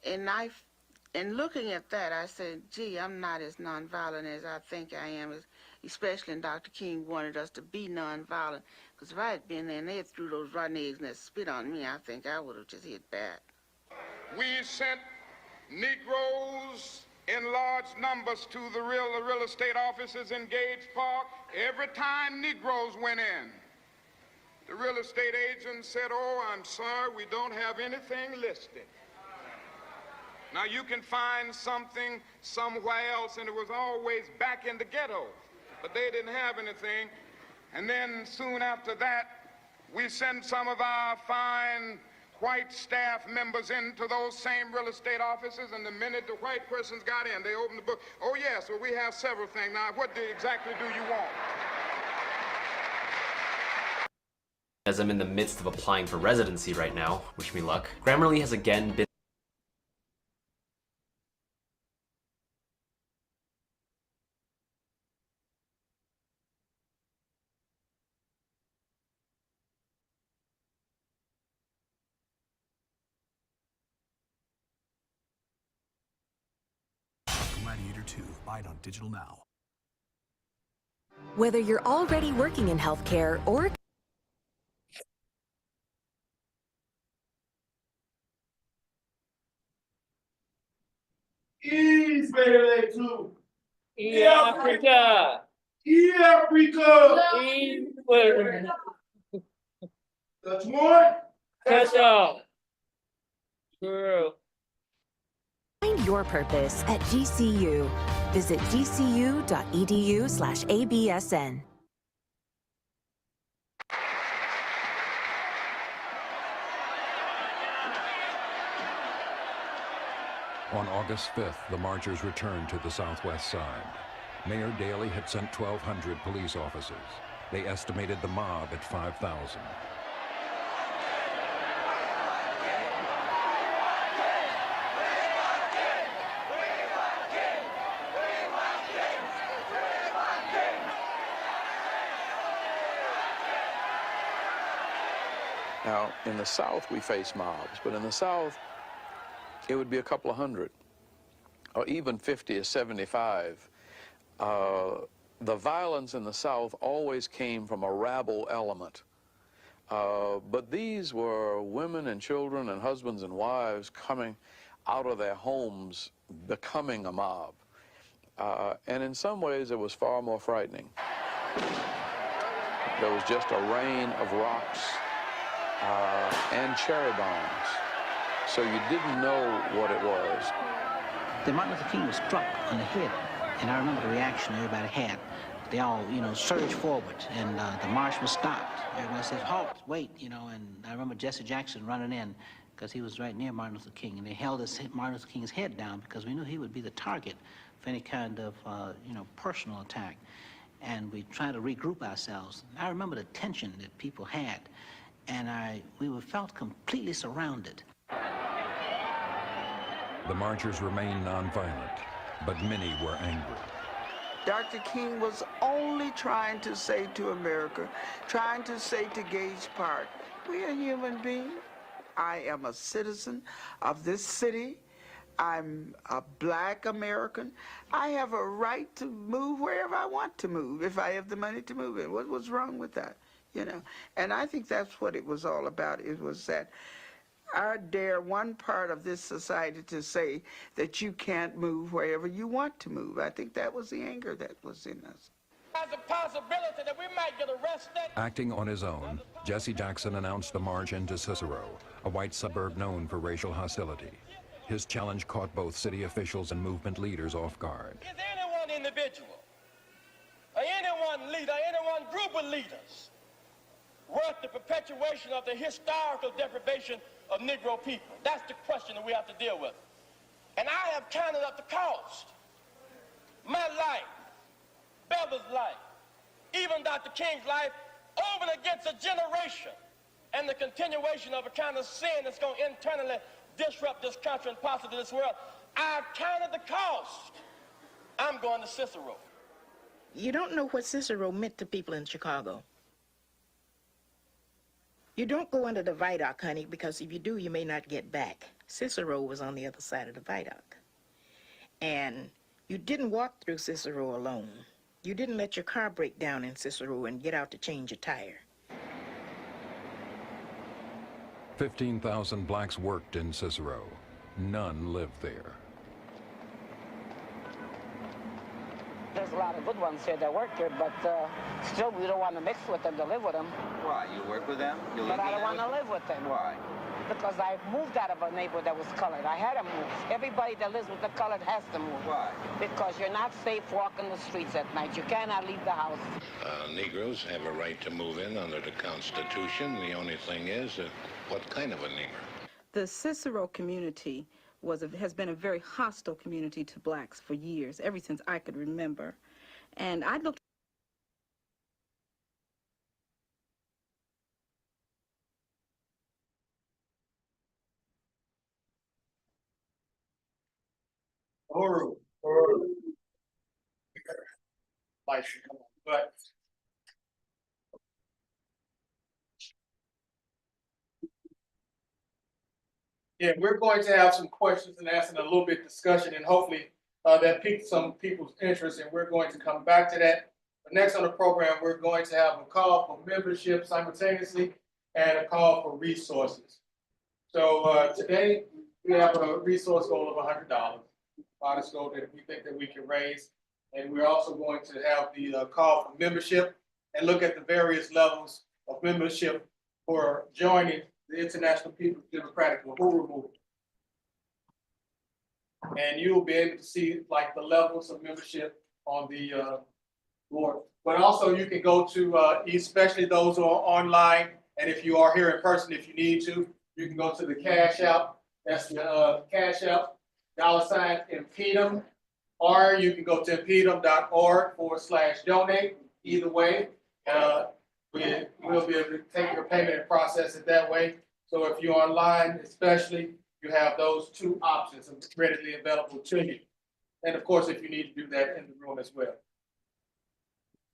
[SPEAKER 14] And looking at that, I said, gee, I'm not as nonviolent as I think I am, especially when Dr. King wanted us to be nonviolent. Because if I had been there and they had threw those rotten eggs and that spit on me, I think I would have just hit back.
[SPEAKER 6] We sent Negroes in large numbers to the real estate offices in Gage Park. Every time Negroes went in, the real estate agent said, "Oh, I'm sorry, we don't have anything listed." Now you can find something somewhere else, and it was always back in the ghetto, but they didn't have anything. And then soon after that, we sent some of our fine white staff members into those same real estate offices, and the minute the white persons got in, they opened the book. "Oh yes, well, we have several things. Now, what exactly do you want?"
[SPEAKER 2] As I'm in the midst of applying for residency right now, wish me luck, Grammarly has again been
[SPEAKER 5] Gladiator 2, buy it on digital now.
[SPEAKER 23] Whether you're already working in healthcare or
[SPEAKER 1] East Bay too.
[SPEAKER 4] Africa.
[SPEAKER 1] Africa.
[SPEAKER 4] That's
[SPEAKER 1] one.
[SPEAKER 4] That's all. Girl.
[SPEAKER 23] find your purpose at GCU. Visit gcu.edu/absn.
[SPEAKER 7] On August 5th, the marchers returned to the southwest side. Mayor Daley had sent 1,200 police officers. They estimated the mob at 5,000.
[SPEAKER 11] Now, in the South, we face mobs, but in the South, it would be a couple of hundred, or even 50 or 75. The violence in the South always came from a rabble element. But these were women and children and husbands and wives coming out of their homes, becoming a mob. And in some ways, it was far more frightening. There was just a rain of rocks and cherry bombs. So you didn't know what it was.
[SPEAKER 20] Then Martin Luther King was struck on the head, and I remember the reaction everybody had. They all, surged forward, and the march was stopped. Everybody says, "Halt, wait," and I remember Jesse Jackson running in because he was right near Martin Luther King, and they held Martin Luther King's head down because we knew he would be the target for any kind of, personal attack. And we tried to regroup ourselves. I remember the tension that people had, and we felt completely surrounded.
[SPEAKER 7] The marchers remained nonviolent, but many were angry.
[SPEAKER 16] Dr. King was only trying to say to America, trying to say to Gage Park, we are human beings. I am a citizen of this city. I'm a black American. I have a right to move wherever I want to move if I have the money to move it. What was wrong with that? And I think that's what it was all about. It was that I dare one part of this society to say that you can't move wherever you want to move. I think that was the anger that was in us.
[SPEAKER 22] There's a possibility that we might get arrested.
[SPEAKER 7] Acting on his own, Jesse Jackson announced the march into Cicero, a white suburb known for racial hostility. His challenge caught both city officials and movement leaders off guard.
[SPEAKER 22] Is any one individual, or any one leader, any one group of leaders worth the perpetuation of the historical deprivation of Negro people? That's the question that we have to deal with. And I have counted up the cost. My life, Bever's life, even Dr. King's life, over and against a generation and the continuation of a kind of sin that's going to internally disrupt this country and possibly this world. I've counted the cost. I'm going to Cicero.
[SPEAKER 10] You don't know what Cicero meant to people in Chicago. You don't go under the viaduct, honey, because if you do, you may not get back. Cicero was on the other side of the viaduct. And you didn't walk through Cicero alone. You didn't let your car break down in Cicero and get out to change your tire.
[SPEAKER 7] 15,000 blacks worked in Cicero. None lived there.
[SPEAKER 8] a lot of good ones here that work here, but still we don't want to mix with them to live with them.
[SPEAKER 13] Why? You work with them? You
[SPEAKER 8] But I don't want to live with them.
[SPEAKER 13] Why?
[SPEAKER 8] Because I moved out of a neighborhood that was colored. I had to move. Everybody that lives with the colored has to move.
[SPEAKER 13] Why?
[SPEAKER 8] Because you're not safe walking the streets at night. You cannot leave the house.
[SPEAKER 15] Negroes have a right to move in under the Constitution. The only thing is, what kind of a Negro?
[SPEAKER 10] The Cicero community has been a very hostile community to blacks for years, ever since I could remember. And I looked.
[SPEAKER 1] Uhuru. Lights should come on, but yeah, we're going to have some questions and answers, and a little bit discussion, and hopefully that piqued some people's interest, and we're going to come back to that. But next on the program, we're going to have a call for membership simultaneously and a call for resources. So today we have a resource goal of $100, modest goal that we think that we can raise, and we're also going to have the call for membership and look at the various levels of membership for joining the International People's Democratic Uhuru Movement. And you'll be able to see like the levels of membership on the board. But also you can go to, especially those who are online, and if you are here in person, if you need to, you can go to the Cash App. That's the Cash App, $Impedum, or you can go to impedum.org/donate. Either way, we'll be able to take your payment and process it that way. So if you're online, especially, you have those two options readily available to you. And of course, if you need to do that in the room as well.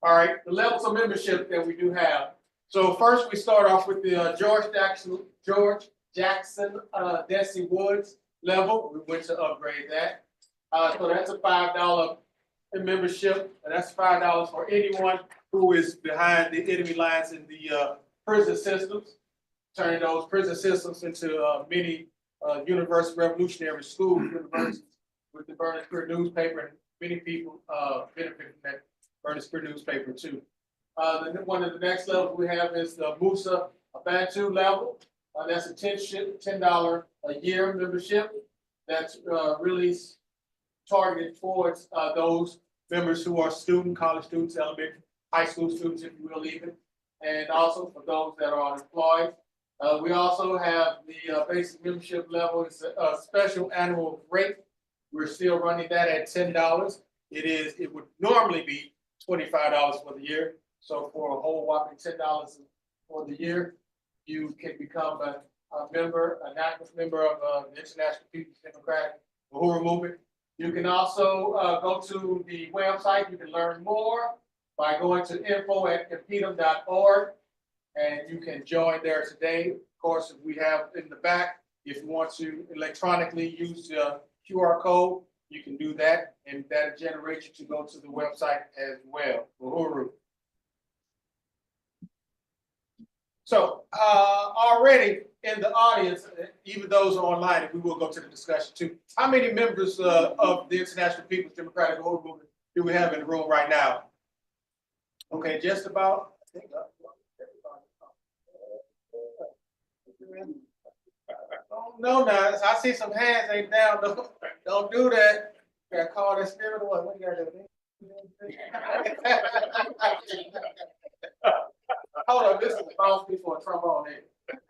[SPEAKER 1] All right, the levels of membership that we do have. So first we start off with the George Jackson Desi Woods level. We went to upgrade that. So that's a $5 membership, and that's $5 for anyone who is behind the enemy lines in the prison systems, turning those prison systems into many university revolutionary schools, universities with the Burning Spear newspaper, and many people benefit from that Burning Spear newspaper too. One of the next levels we have is the Musa Bantu level. That's a $10 a year membership. That's really targeted towards those members who are college students, elementary, high school students, if you will, even, and also for those that are unemployed. We also have the basic membership level. It's a special annual rate. We're still running that at $10. It would normally be $25 for the year. So for a whole whopping $10 for the year, you can become a member, an active member of the International People's Democratic Uhuru Movement. You can also go to the website. You can learn more by going to info@impedum.org, and you can join there today. Of course, we have in the back, if you want to electronically use the QR code, you can do that, and that generates you to go to the website as well, Uhuru. So already in the audience, even those online, and we will go to the discussion too. How many members of the International People's Democratic Uhuru Movement do we have in the room right now? Okay, just about. I think no, now I see some hands ain't down. Don't do that. You gotta call that spirit away. What you gotta do? Hold on, this is a mouthpiece for a trombone here.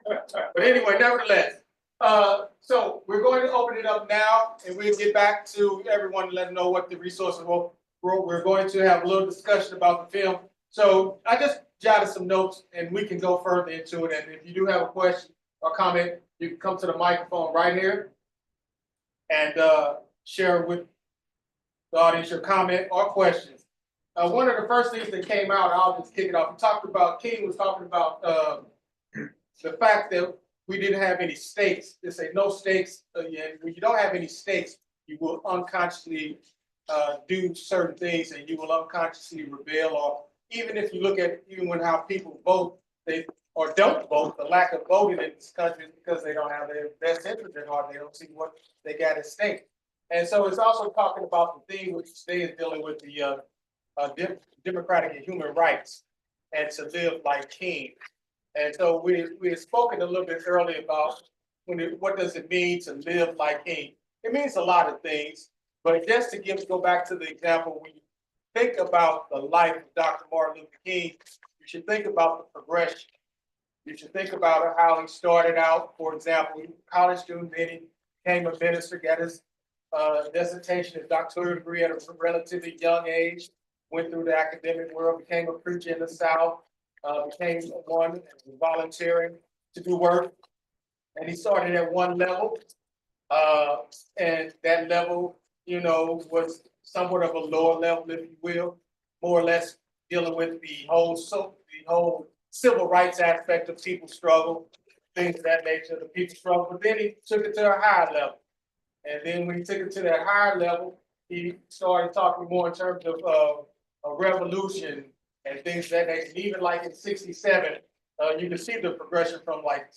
[SPEAKER 1] But anyway, nevertheless, so we're going to open it up now, and we'll get back to everyone and let them know what the resources were. We're going to have a little discussion about the film. So I just jotted some notes, and we can go further into it. And if you do have a question or comment, you can come to the microphone right here and share with the audience your comment or questions. One of the first things that came out, I'll just kick it off. King was talking about the fact that we didn't have any stakes. They say no stakes. When you don't have any stakes, you will unconsciously do certain things, and you will unconsciously rebel. Or even if you look at when how people vote, or don't vote, the lack of voting in this country is because they don't have their best interest at heart. They don't see what they got at stake. And so it's also talking about the thing which today is dealing with the
[SPEAKER 3] democratic and human rights, and to live like kings. And so we had spoken a little bit earlier about what does it mean to live like king? It means a lot of things, but just to go back to the example, when you think about the life of Dr. Martin Luther King, you should think about the progression. You should think about how he started out, for example, college student, then he became a minister, got his dissertation, his doctoral degree at a relatively young age, went through the academic world, became a preacher in the South, became one volunteering to do work. And he started at one level, and that level, was somewhat of a lower level, if you will, more or less dealing with the whole civil rights aspect of people's struggle, things of that nature, the people's struggle. But then he took it to a higher level. And then when he took it to that higher level, he started talking more in terms of a revolution and things of that nature. Even like in '67, you can see the progression from like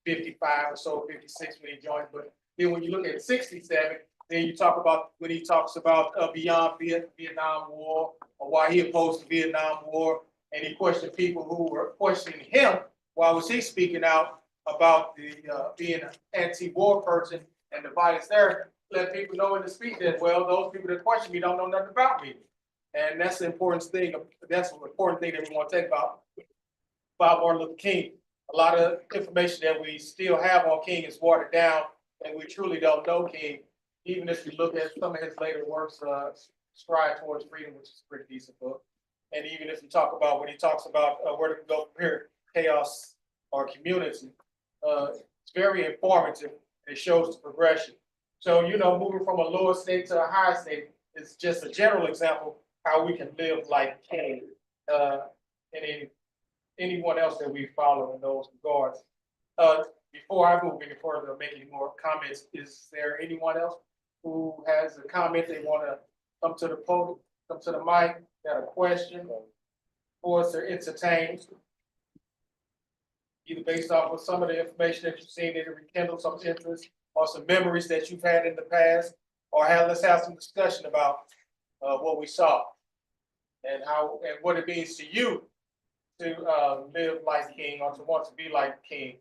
[SPEAKER 3] 55 or so, 56 when he joined. But then when you look at '67, then you talk about when he talks about beyond Vietnam War, or why he opposed the Vietnam War, and he questioned people who were questioning him. Why was he speaking out about the being an anti-war person and the violence there? Let people know in the speech that, well, those people that question me don't know nothing about me. And that's the important thing. That's an important thing that we want to think about Martin Luther King. A lot of information that we still have on King is watered down, and we truly don't know King. Even if you look at some of his later works, Stride Towards Freedom, which is a pretty decent book. And even if you talk about when he talks about where to go from here, chaos or community, it's very informative. It shows the progression. So, moving from a lower state to a higher state is just a general example how we can live like King, and anyone else that we follow in those regards. Before I move any further or make any more comments, is there anyone else who has a comment they want to come to the podium, come to the mic, got a question, or us to entertain, either based off of some of the information that you've seen that it rekindle some interest, or some memories that you've had in the past, or let's have some discussion about what we saw and what it means to you to live like King or to want to be like King.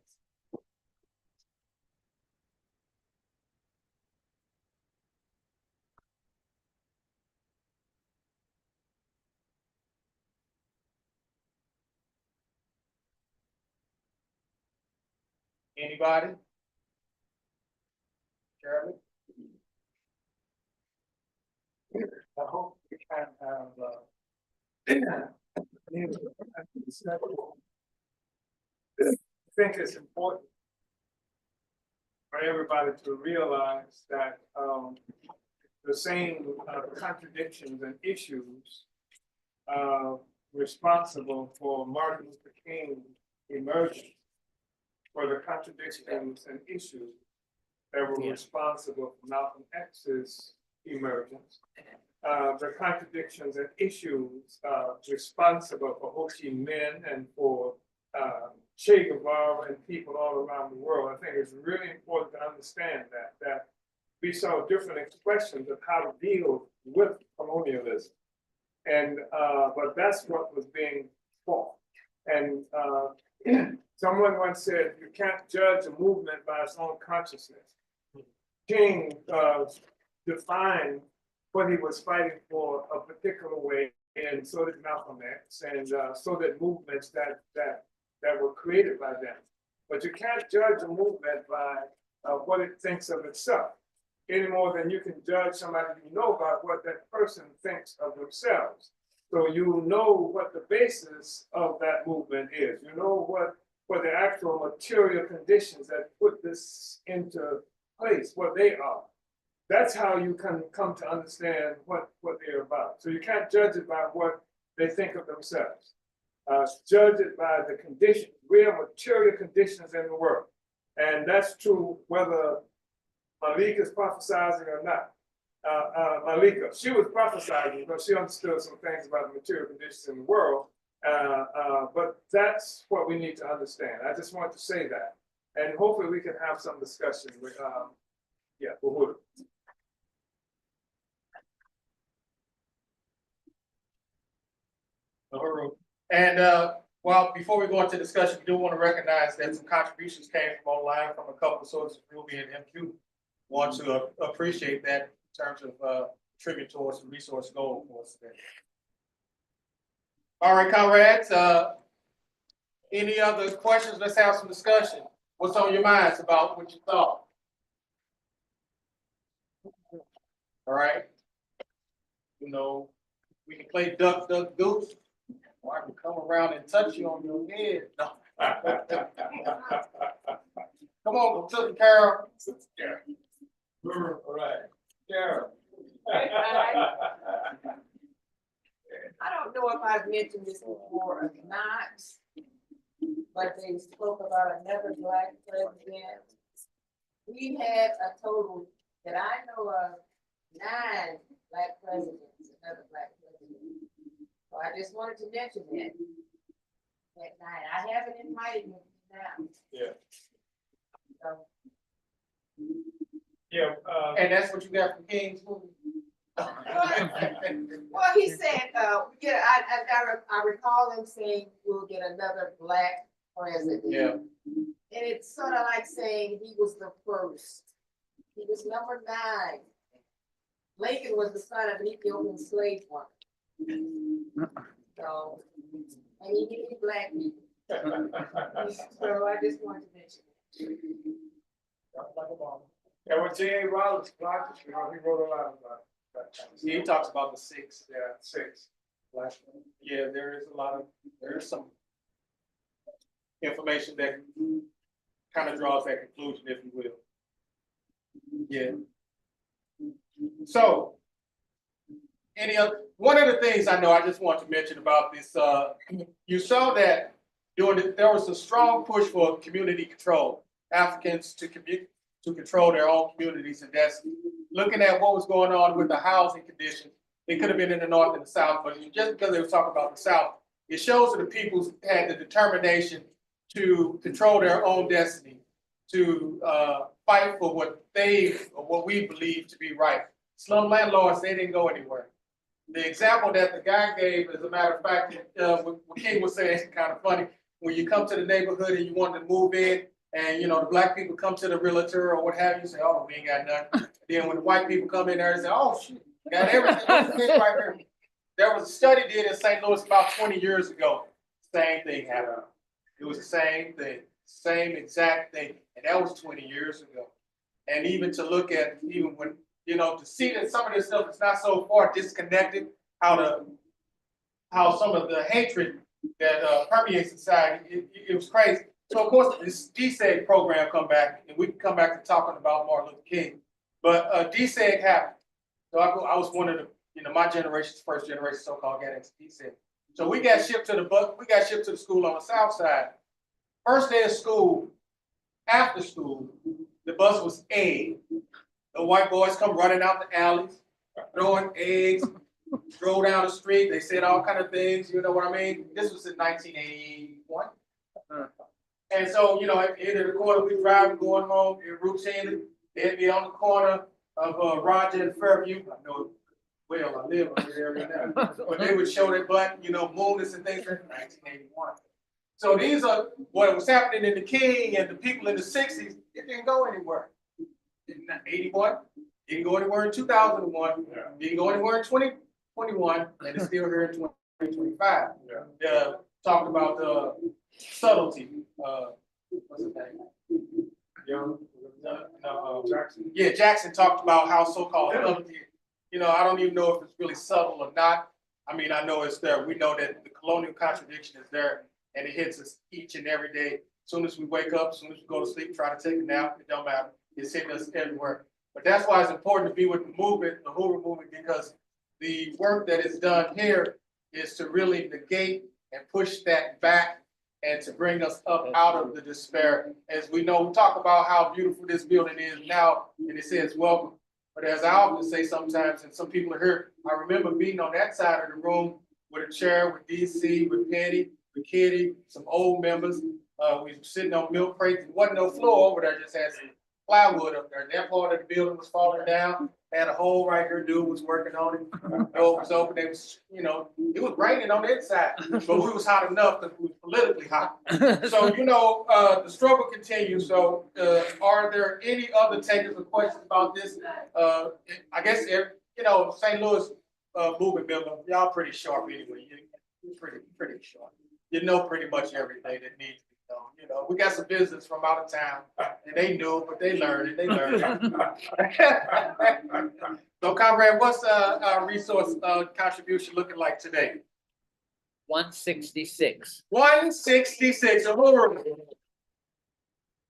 [SPEAKER 3] Anybody? Jeremy? I hope we can have I think it's important for everybody to realize that the same contradictions and issues responsible for Martin Luther King emerging, for the contradictions and issues that were responsible for Malcolm X's emergence, the contradictions and issues responsible for Ho Chi Minh and for Che Guevara and people all around the world. I think it's really important to understand that we saw different expressions of how to deal with colonialism. And but that's what was being fought. And someone once said, you can't judge a movement by its own consciousness. King defined what he was fighting for a particular way, and so did Malcolm X, and so did movements that were created by them. But you can't judge a movement by what it thinks of itself, any more than you can judge somebody you know about what that person thinks of themselves. So you know what the basis of that movement is. You know what the actual material conditions that put this into place, what they are. That's how you can come to understand what they're about. So you can't judge it by what they think of themselves. Judge it by the conditions, real material conditions in the world. And that's true whether Malik is prophesizing or not. Malika, she was prophesizing because she understood some things about the material conditions in the world. But that's what we need to understand. I just want to say that. And hopefully we can have some discussion with, Uhuru. Uhuru. And well, before we go into discussion, we do want to recognize that some contributions came from online from a couple of sources, Ruby and MQ. Want to appreciate that in terms of contributing towards the resource goal for us today. All right, comrades, any other questions? Let's have some discussion. What's on your minds about what you thought? All right. You know, we can play duck, duck, goose. Or I can come around and touch you on your head. No. Come on, Sister Carol. All right. Carol.
[SPEAKER 9] I don't know if I've mentioned this before or not, but they spoke about another Black president. We had a total that I know of 9 Black presidents, another Black president. So I just wanted to mention that. That 9. I have it in writing now.
[SPEAKER 3] Yeah.
[SPEAKER 9] So,
[SPEAKER 3] Yeah. And that's what you got from King's movie?
[SPEAKER 9] well, he said, yeah, I recall him saying we'll get another Black president.
[SPEAKER 3] Yeah.
[SPEAKER 9] And it's sort of like saying he was the first. He was number 9. Lincoln was the son of an Ethiopian slave woman. So, and he needed Black people. So I just wanted to mention it.
[SPEAKER 3] Yeah, well, J.A. Rollins, he wrote a lot about that. Yeah, he talks about the 6. Yeah, 6. Yeah, there is some information that kind of draws that conclusion, if you will. Yeah. So, one of the things I know I just want to mention about this, you saw that there was a strong push for community control, Africans to control their own communities, and that's looking at what was going on with the housing conditions. It could have been in the North and the South, but just because they were talking about the South, it shows that the people had the determination to control their own destiny, to fight for what we believe to be right. Slum landlords, they didn't go anywhere. The example that the guy gave, as a matter of fact, what King was saying is kind of funny. When you come to the neighborhood and you want to move in, and the Black people come to the realtor or what have you, say, oh, we ain't got nothing. Then when the white people come in there and say, oh shit, got everything right here. There was a study did in St. Louis about 20 years ago. Same thing happened. It was the same thing, same exact thing. And that was 20 years ago. And even to look at, even when, to see that some of this stuff is not so far disconnected, how some of the hatred that permeates society, it was crazy. So of course this DSEG program come back, and we can come back to talking about Martin Luther King. But DSEG happened. So I was one of the, my generation's first generation so-called got into DSEG. So we got shipped to the school on the south side. First day of school, after school, the bus was egg. The white boys come running out the alleys, throwing eggs, drove down the street. They said all kind of things, you know what I mean? This was in 1981. And so, at the end of the quarter, we driving, going home in routine. They'd be on the corner of Roger and Fairview. I know well, I live over there right now. But they would show their butt, moonless and things like 1981. So these are what was happening in the King and the people in the 60s. It didn't go anywhere. In 81, didn't go anywhere in 2001, didn't go anywhere in 2021, and it's still here in 2025. Talking about the subtlety. What's his name? Jackson. Yeah, Jackson talked about how so-called subtlety. I don't even know if it's really subtle or not. I mean, I know it's there. We know that the colonial contradiction is there, and it hits us each and every day. As soon as we wake up, as soon as we go to sleep, try to take a nap, it don't matter. It's hitting us everywhere. But that's why it's important to be with the movement, the Uhuru movement, because the work that is done here is to really negate and push that back and to bring us up out of the despair. As we know, we talk about how beautiful this building is now, and it says welcome. But as I often say sometimes, and some people are here, I remember being on that side of the room with a chair with DC, with Penny, with Kitty, some old members. We were sitting on milk crates. There wasn't no floor over there, just had some plywood up there. That part of the building was falling down. had a hole right here, dude was working on it. Door was open, it was, you know, it was raining on the inside, but we was hot enough that we was politically hot. So, you know, the struggle continues. So, are there any other takers or questions about this? I guess, you know, St. Louis movement member, y'all pretty sharp anyway. You're pretty sharp. You know pretty much everything that needs to be known. You know, we got some business from out of town, and they knew, but they learned it. So, comrade, what's our resource contribution looking like today?
[SPEAKER 4] 166.
[SPEAKER 3] 166. Uhuru.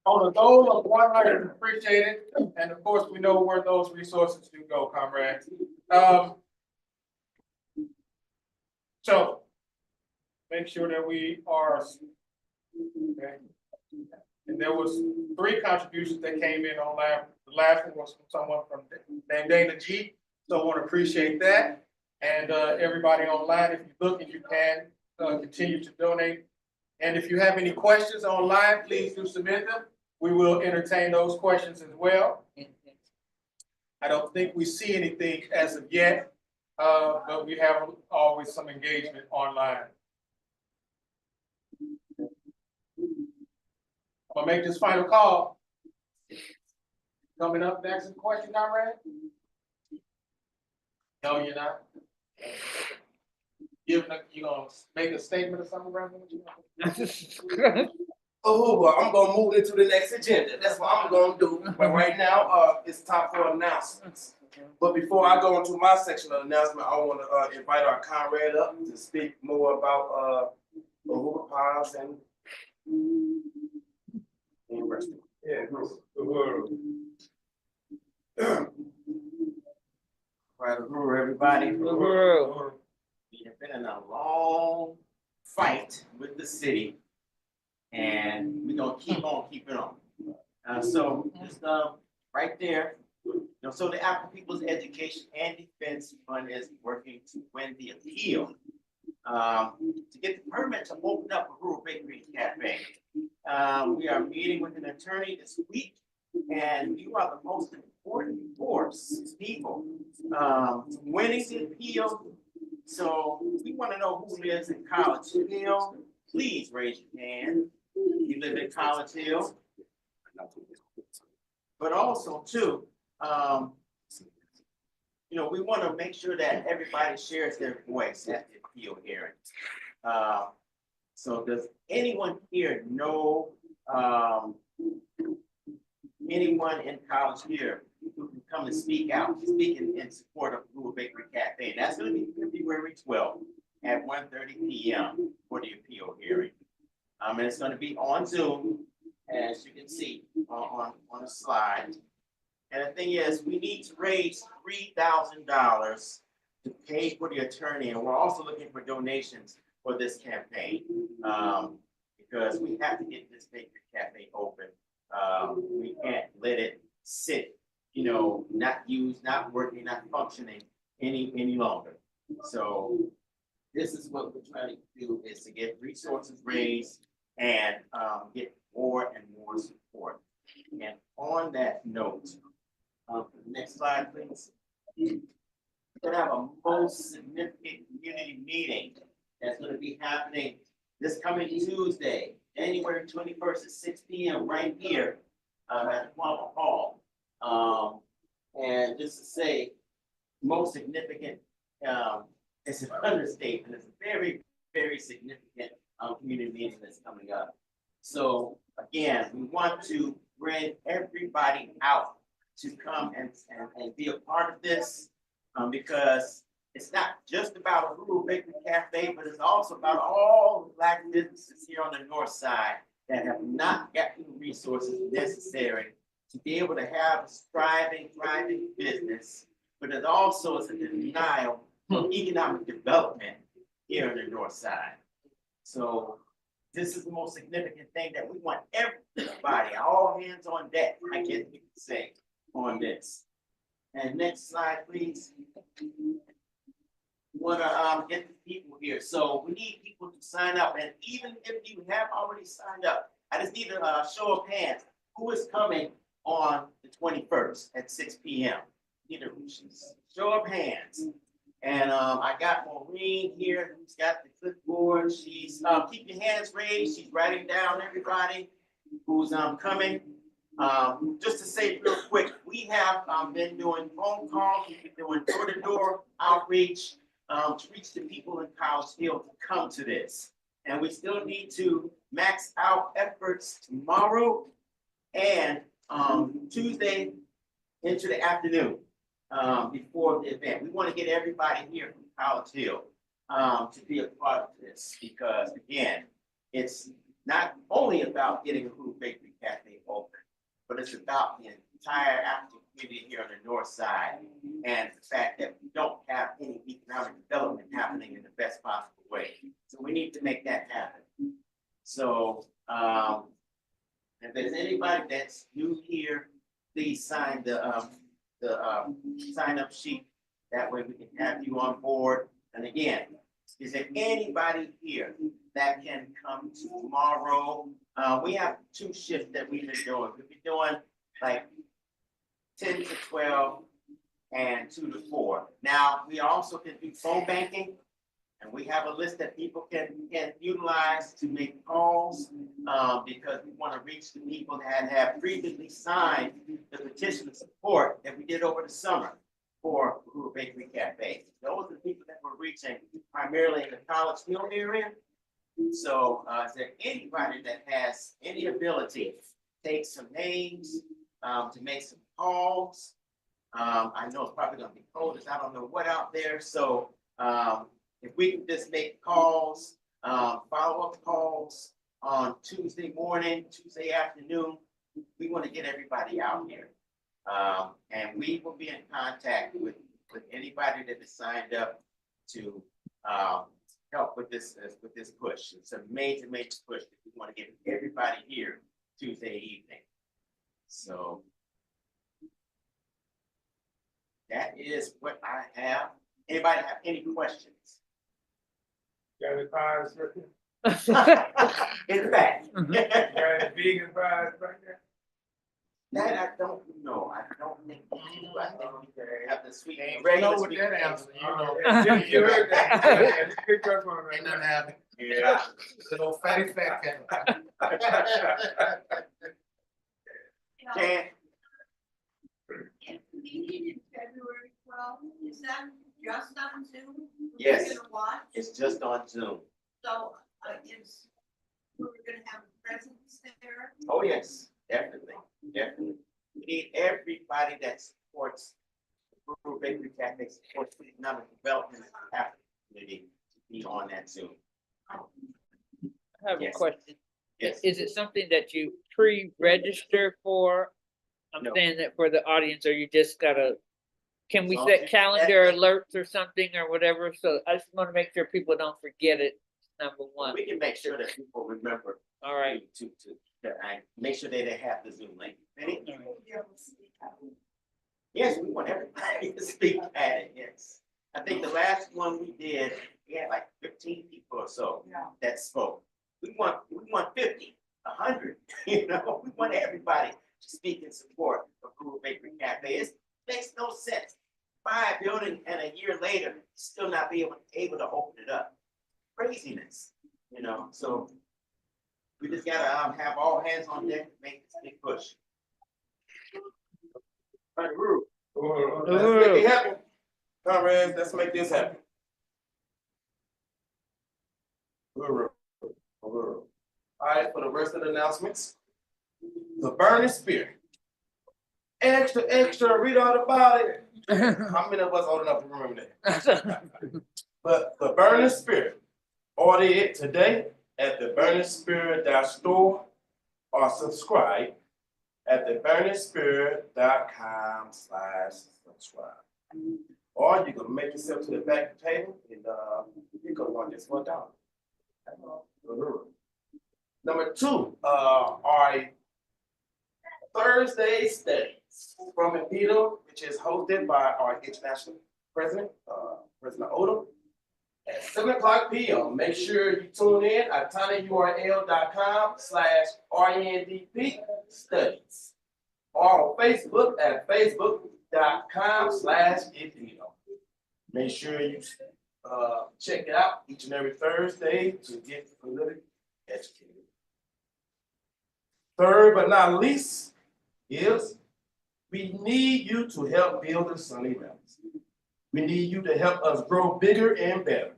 [SPEAKER 3] On a goal of 100, appreciate it. And of course, we know where those resources do go, comrades. So make sure that we are, okay. And there was 3 contributions that came in online. The last one was from someone named Dana G. So I want to appreciate that. And everybody online, if you're looking, you can continue to donate. And if you have any questions online, please do submit them. We will entertain those questions as well. I don't think we see anything as of yet, but we have always some engagement online. I'm gonna make this final call. Coming up next, a question, Conrad? No, you're not. You gonna make a statement or something, right?
[SPEAKER 1] Oh, well, I'm gonna move into the next agenda. That's what I'm gonna do. But right now, it's time for announcements. But before I go into my section of announcement, I want to invite our comrade up to speak more about Uhuru Ponds and University. Yeah, Uhuru. Right, Uhuru, everybody.
[SPEAKER 4] Uhuru.
[SPEAKER 13] We have been in a long fight with the city, and we're gonna keep on keeping on. So just right there, you know, so the African People's Education and Defense Fund is working to win the appeal to get the permit to open up a rural bakery and cafe. We are meeting with an attorney this week, and you are the most important force, people, winning the appeal. So we want to know who lives in College Hill. Please raise your hand. You live in College Hill. But also too, you know, we want to make sure that everybody shares their voice at the appeal hearing. So does anyone here know anyone in College here who can come and speak out, speak in support of Rural Bakery Cafe? That's going to be February 12th at 1:30 p.m. for the appeal hearing. And it's going to be on Zoom, as you can see on the slide. And the thing is, we need to raise $3,000 to pay for the attorney, and we're also looking for donations for this campaign because we have to get this bakery cafe open. We can't let it sit, you know, not used, not working, not functioning any longer. So this is what we're trying to do, is to get resources raised and get more and more support. And on that note, next slide, please. We're gonna have a most significant community meeting that's gonna be happening this coming Tuesday, January 21st at 6 p.m. right here at Plummer Hall. And just to say, most significant, it's an understatement. It's a very, very significant community meeting that's coming up. So again, we want to bring everybody out to come and be a part of this because it's not just about a rural bakery cafe, but it's also about all the Black businesses here on the north side that have not gotten the resources necessary to be able to have a thriving business, but it also is a denial of economic development here on the north side. So this is the most significant thing that we want everybody, all hands on deck, I guess we can say, on this. And next slide, please. We want to get the people here. So we need people to sign up. And even if you have already signed up, I just need a show of hands. Who is coming on the 21st at 6 p.m.? get a show of hands. And I got Maureen here, who's got the clipboard. She's keep your hands raised. She's writing down everybody who's coming. Just to say real quick, we have been doing phone calls, we've been doing door-to-door outreach to reach the people in College Hill to come to this. And we still need to max out efforts tomorrow and Tuesday into the afternoon before the event. We want to get everybody here from College Hill to be a part of this because, again, it's not only about getting a Uhuru Bakery Cafe open, but it's about the entire African community here on the north side and the fact that we don't have any economic development happening in the best possible way. So we need to make that happen. So if there's anybody that's new here, please sign the sign up sheet. That way we can have you on board. And again, is there anybody here that can come tomorrow? We have 2 shifts that we've been doing. We've been doing like 10 to 12 and 2 to 4. Now, we also can do phone banking, and we have a list that people can utilize to make calls because we want to reach the people that have previously signed the petition of support that we did over the summer for Uhuru Bakery Cafe. Those are the people that we're reaching primarily in the College Hill area. So is there anybody that has any ability to take some names, to make some calls? I know it's probably gonna be cold, I don't know what out there. So if we can just make calls, follow-up calls on Tuesday morning, Tuesday afternoon, we want to get everybody out here. And we will be in contact with anybody that is signed up to help with this push. It's a major push. We want to get everybody here Tuesday evening. So that is what I have. Anybody have any questions?
[SPEAKER 3] Got any pies?
[SPEAKER 13] In fact.
[SPEAKER 3] Got any vegan pies right there?
[SPEAKER 13] That I don't know. I don't think we do. I think we have the sweet.
[SPEAKER 3] You know what that answer, you know. You heard that. Pick up on it. Ain't nothing happening.
[SPEAKER 13] Yeah.
[SPEAKER 3] Good old fatty fat cat.
[SPEAKER 13] Jan?
[SPEAKER 9] If meeting in February 12th, is that just on Zoom?
[SPEAKER 13] Yes.
[SPEAKER 9] We're gonna watch?
[SPEAKER 13] It's just on Zoom.
[SPEAKER 9] So, we're gonna have a presence there?
[SPEAKER 13] Oh, yes, definitely, definitely. We need everybody that supports the Uhuru Bakery Cafe, supports the economic development of the African community to be on that Zoom.
[SPEAKER 4] I have
[SPEAKER 13] Yes.
[SPEAKER 4] a question.
[SPEAKER 13] Yes.
[SPEAKER 4] Is it something that you pre-register for? I'm
[SPEAKER 13] No.
[SPEAKER 4] saying that for the audience, or you just gotta, can we
[SPEAKER 13] As long as
[SPEAKER 4] set
[SPEAKER 13] you-
[SPEAKER 4] calendar alerts or something or whatever? So I just wanna make sure people don't forget it, number one.
[SPEAKER 13] We can make sure that people remember.
[SPEAKER 4] All right.
[SPEAKER 13] To make sure that they have the Zoom link. Ready? Yes, we want everybody to speak at it, yes. I think the last one we did, we had like 15 people or so that spoke. We want 50, 100, you know, we want everybody to speak in support of Uhuru Bakery Cafe. It makes no sense. Buy a building and a year later, still not be able to open it up. Craziness, you know, so we just gotta have all hands on deck to make this big push. All right, Uhuru.
[SPEAKER 1] Let's make it happen. Comrades, let's make this happen. All right, for the rest of the announcements. The Burning Spirit. Extra, read all about it. How many of us old enough to remember that? But the Burning Spirit, order it today at theburningspirit.store or subscribe at theburningspirit.com/subscribe. Or you can make yourself to the back of the table and you can want this $1. Number 2, our Thursday studies from Impedal, which is hosted by our international president, President Odom, at 7:00 p.m. Make sure you tune in at tinyurl.com/RNDP studies. or on Facebook at facebook.com/Itino. Make sure you check it out each and every Thursday to get politically educated. Third but not least is we need you to help build the Sunny Valleys. We need you to help us grow bigger and better.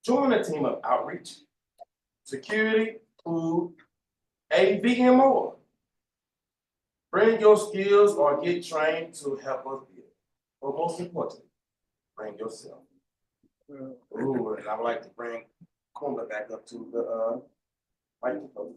[SPEAKER 1] Join a team of outreach, security, food, AV, and more. Bring your skills or get trained to help us build. But most importantly, bring yourself. Ooh, and I would like to bring Kumba back up to the microphone.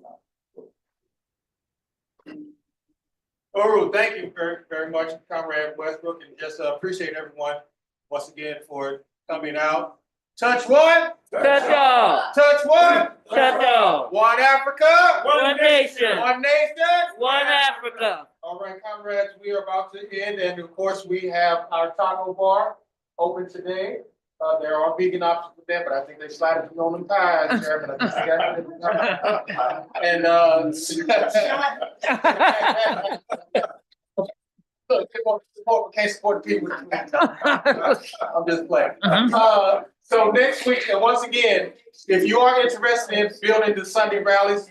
[SPEAKER 3] Uhuru, thank you very much, Comrade Westbrook, and just appreciate everyone once again for coming out. Touch one.
[SPEAKER 4] Touch all.
[SPEAKER 3] Touch one.
[SPEAKER 4] Touch all.
[SPEAKER 3] One Africa.
[SPEAKER 4] One nation.
[SPEAKER 3] One nation.
[SPEAKER 4] One Africa.
[SPEAKER 3] All right, comrades, we are about to end, and of course, we have our taco bar open today. There are vegan options with that, but I think they slided me on them ties, Chairman. I think can't support the people. I'm just playing. So next week, and once again, if you are interested in building the Sunday rallies,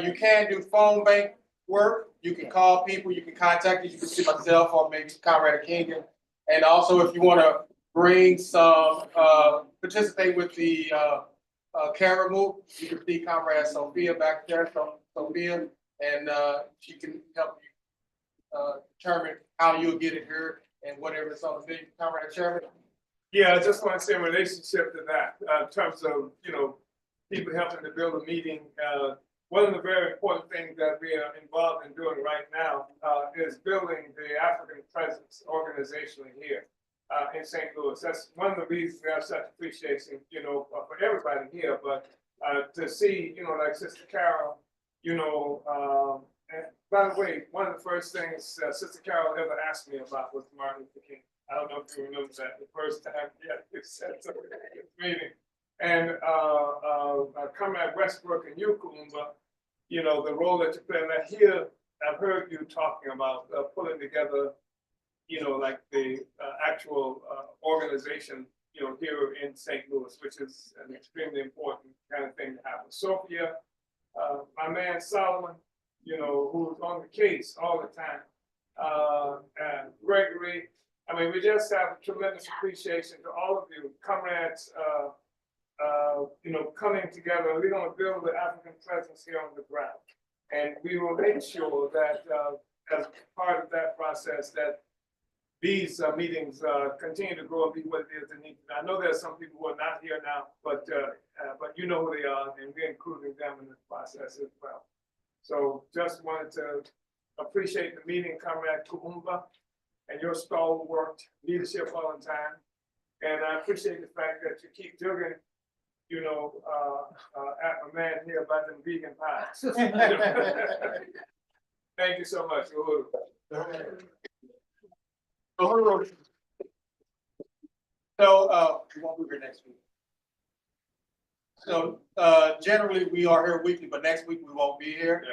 [SPEAKER 3] you can do phone bank work. You can call people, you can contact me, you can see myself or maybe Comrade King. And also if you want to bring some, participate with the camera move, you can see Comrade Sophia back there, Sophia, and she can help you determine how you'll get it here and whatever it's on the video. Comrade Chairman.
[SPEAKER 18] Yeah, I just want to say in relationship to that, in terms of, people helping to build a meeting, one of the very important things that we are involved in doing right now is building the African presence organizationally here in St. Louis. That's one of the reasons we have such appreciation, for everybody here, but to see, like Sister Carol, and by the way, one of the first things Sister Carol ever asked me about was Martin Luther King. I don't know if you remember that the first time you said something at this meeting. And Comrade Westbrook and you, Kumba, the role that you play. And here, I've heard you talking about pulling together, like the actual organization, here in St. Louis, which is an extremely important kind of thing to happen. Sophia, my man Solomon, who's on the case all the time, and Gregory. I mean, we just have tremendous appreciation to all of you, comrades, coming together. We're going to build the African presence here on the ground. And we will make sure that as part of that process, that these meetings continue to grow and be what it is they need. I know there are some people who are not here now, but you know who they are, and we're including them in this process as well. So just wanted to appreciate the meeting, Comrade Kuumba, and your stalwart leadership all the time. And I appreciate the fact that you keep digging, at my man here about them vegan pies. Thank you so much, Uhuru.
[SPEAKER 3] Uhuru. So we won't be here next week. So generally we are here weekly, but next week we won't be here.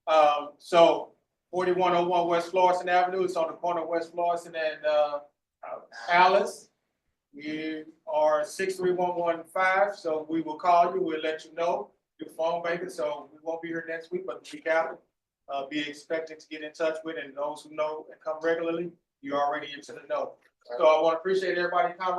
[SPEAKER 3] Yeah. So 4101 West Florissant Avenue. It's on the corner of West Florissant and Alice. We are 63115. So we will call you. We'll let you know your phone banking. So we won't be here next week, but the week after, be expecting to get in touch with. And those who know and come regularly, you're already into the know. So I want to appreciate everybody coming.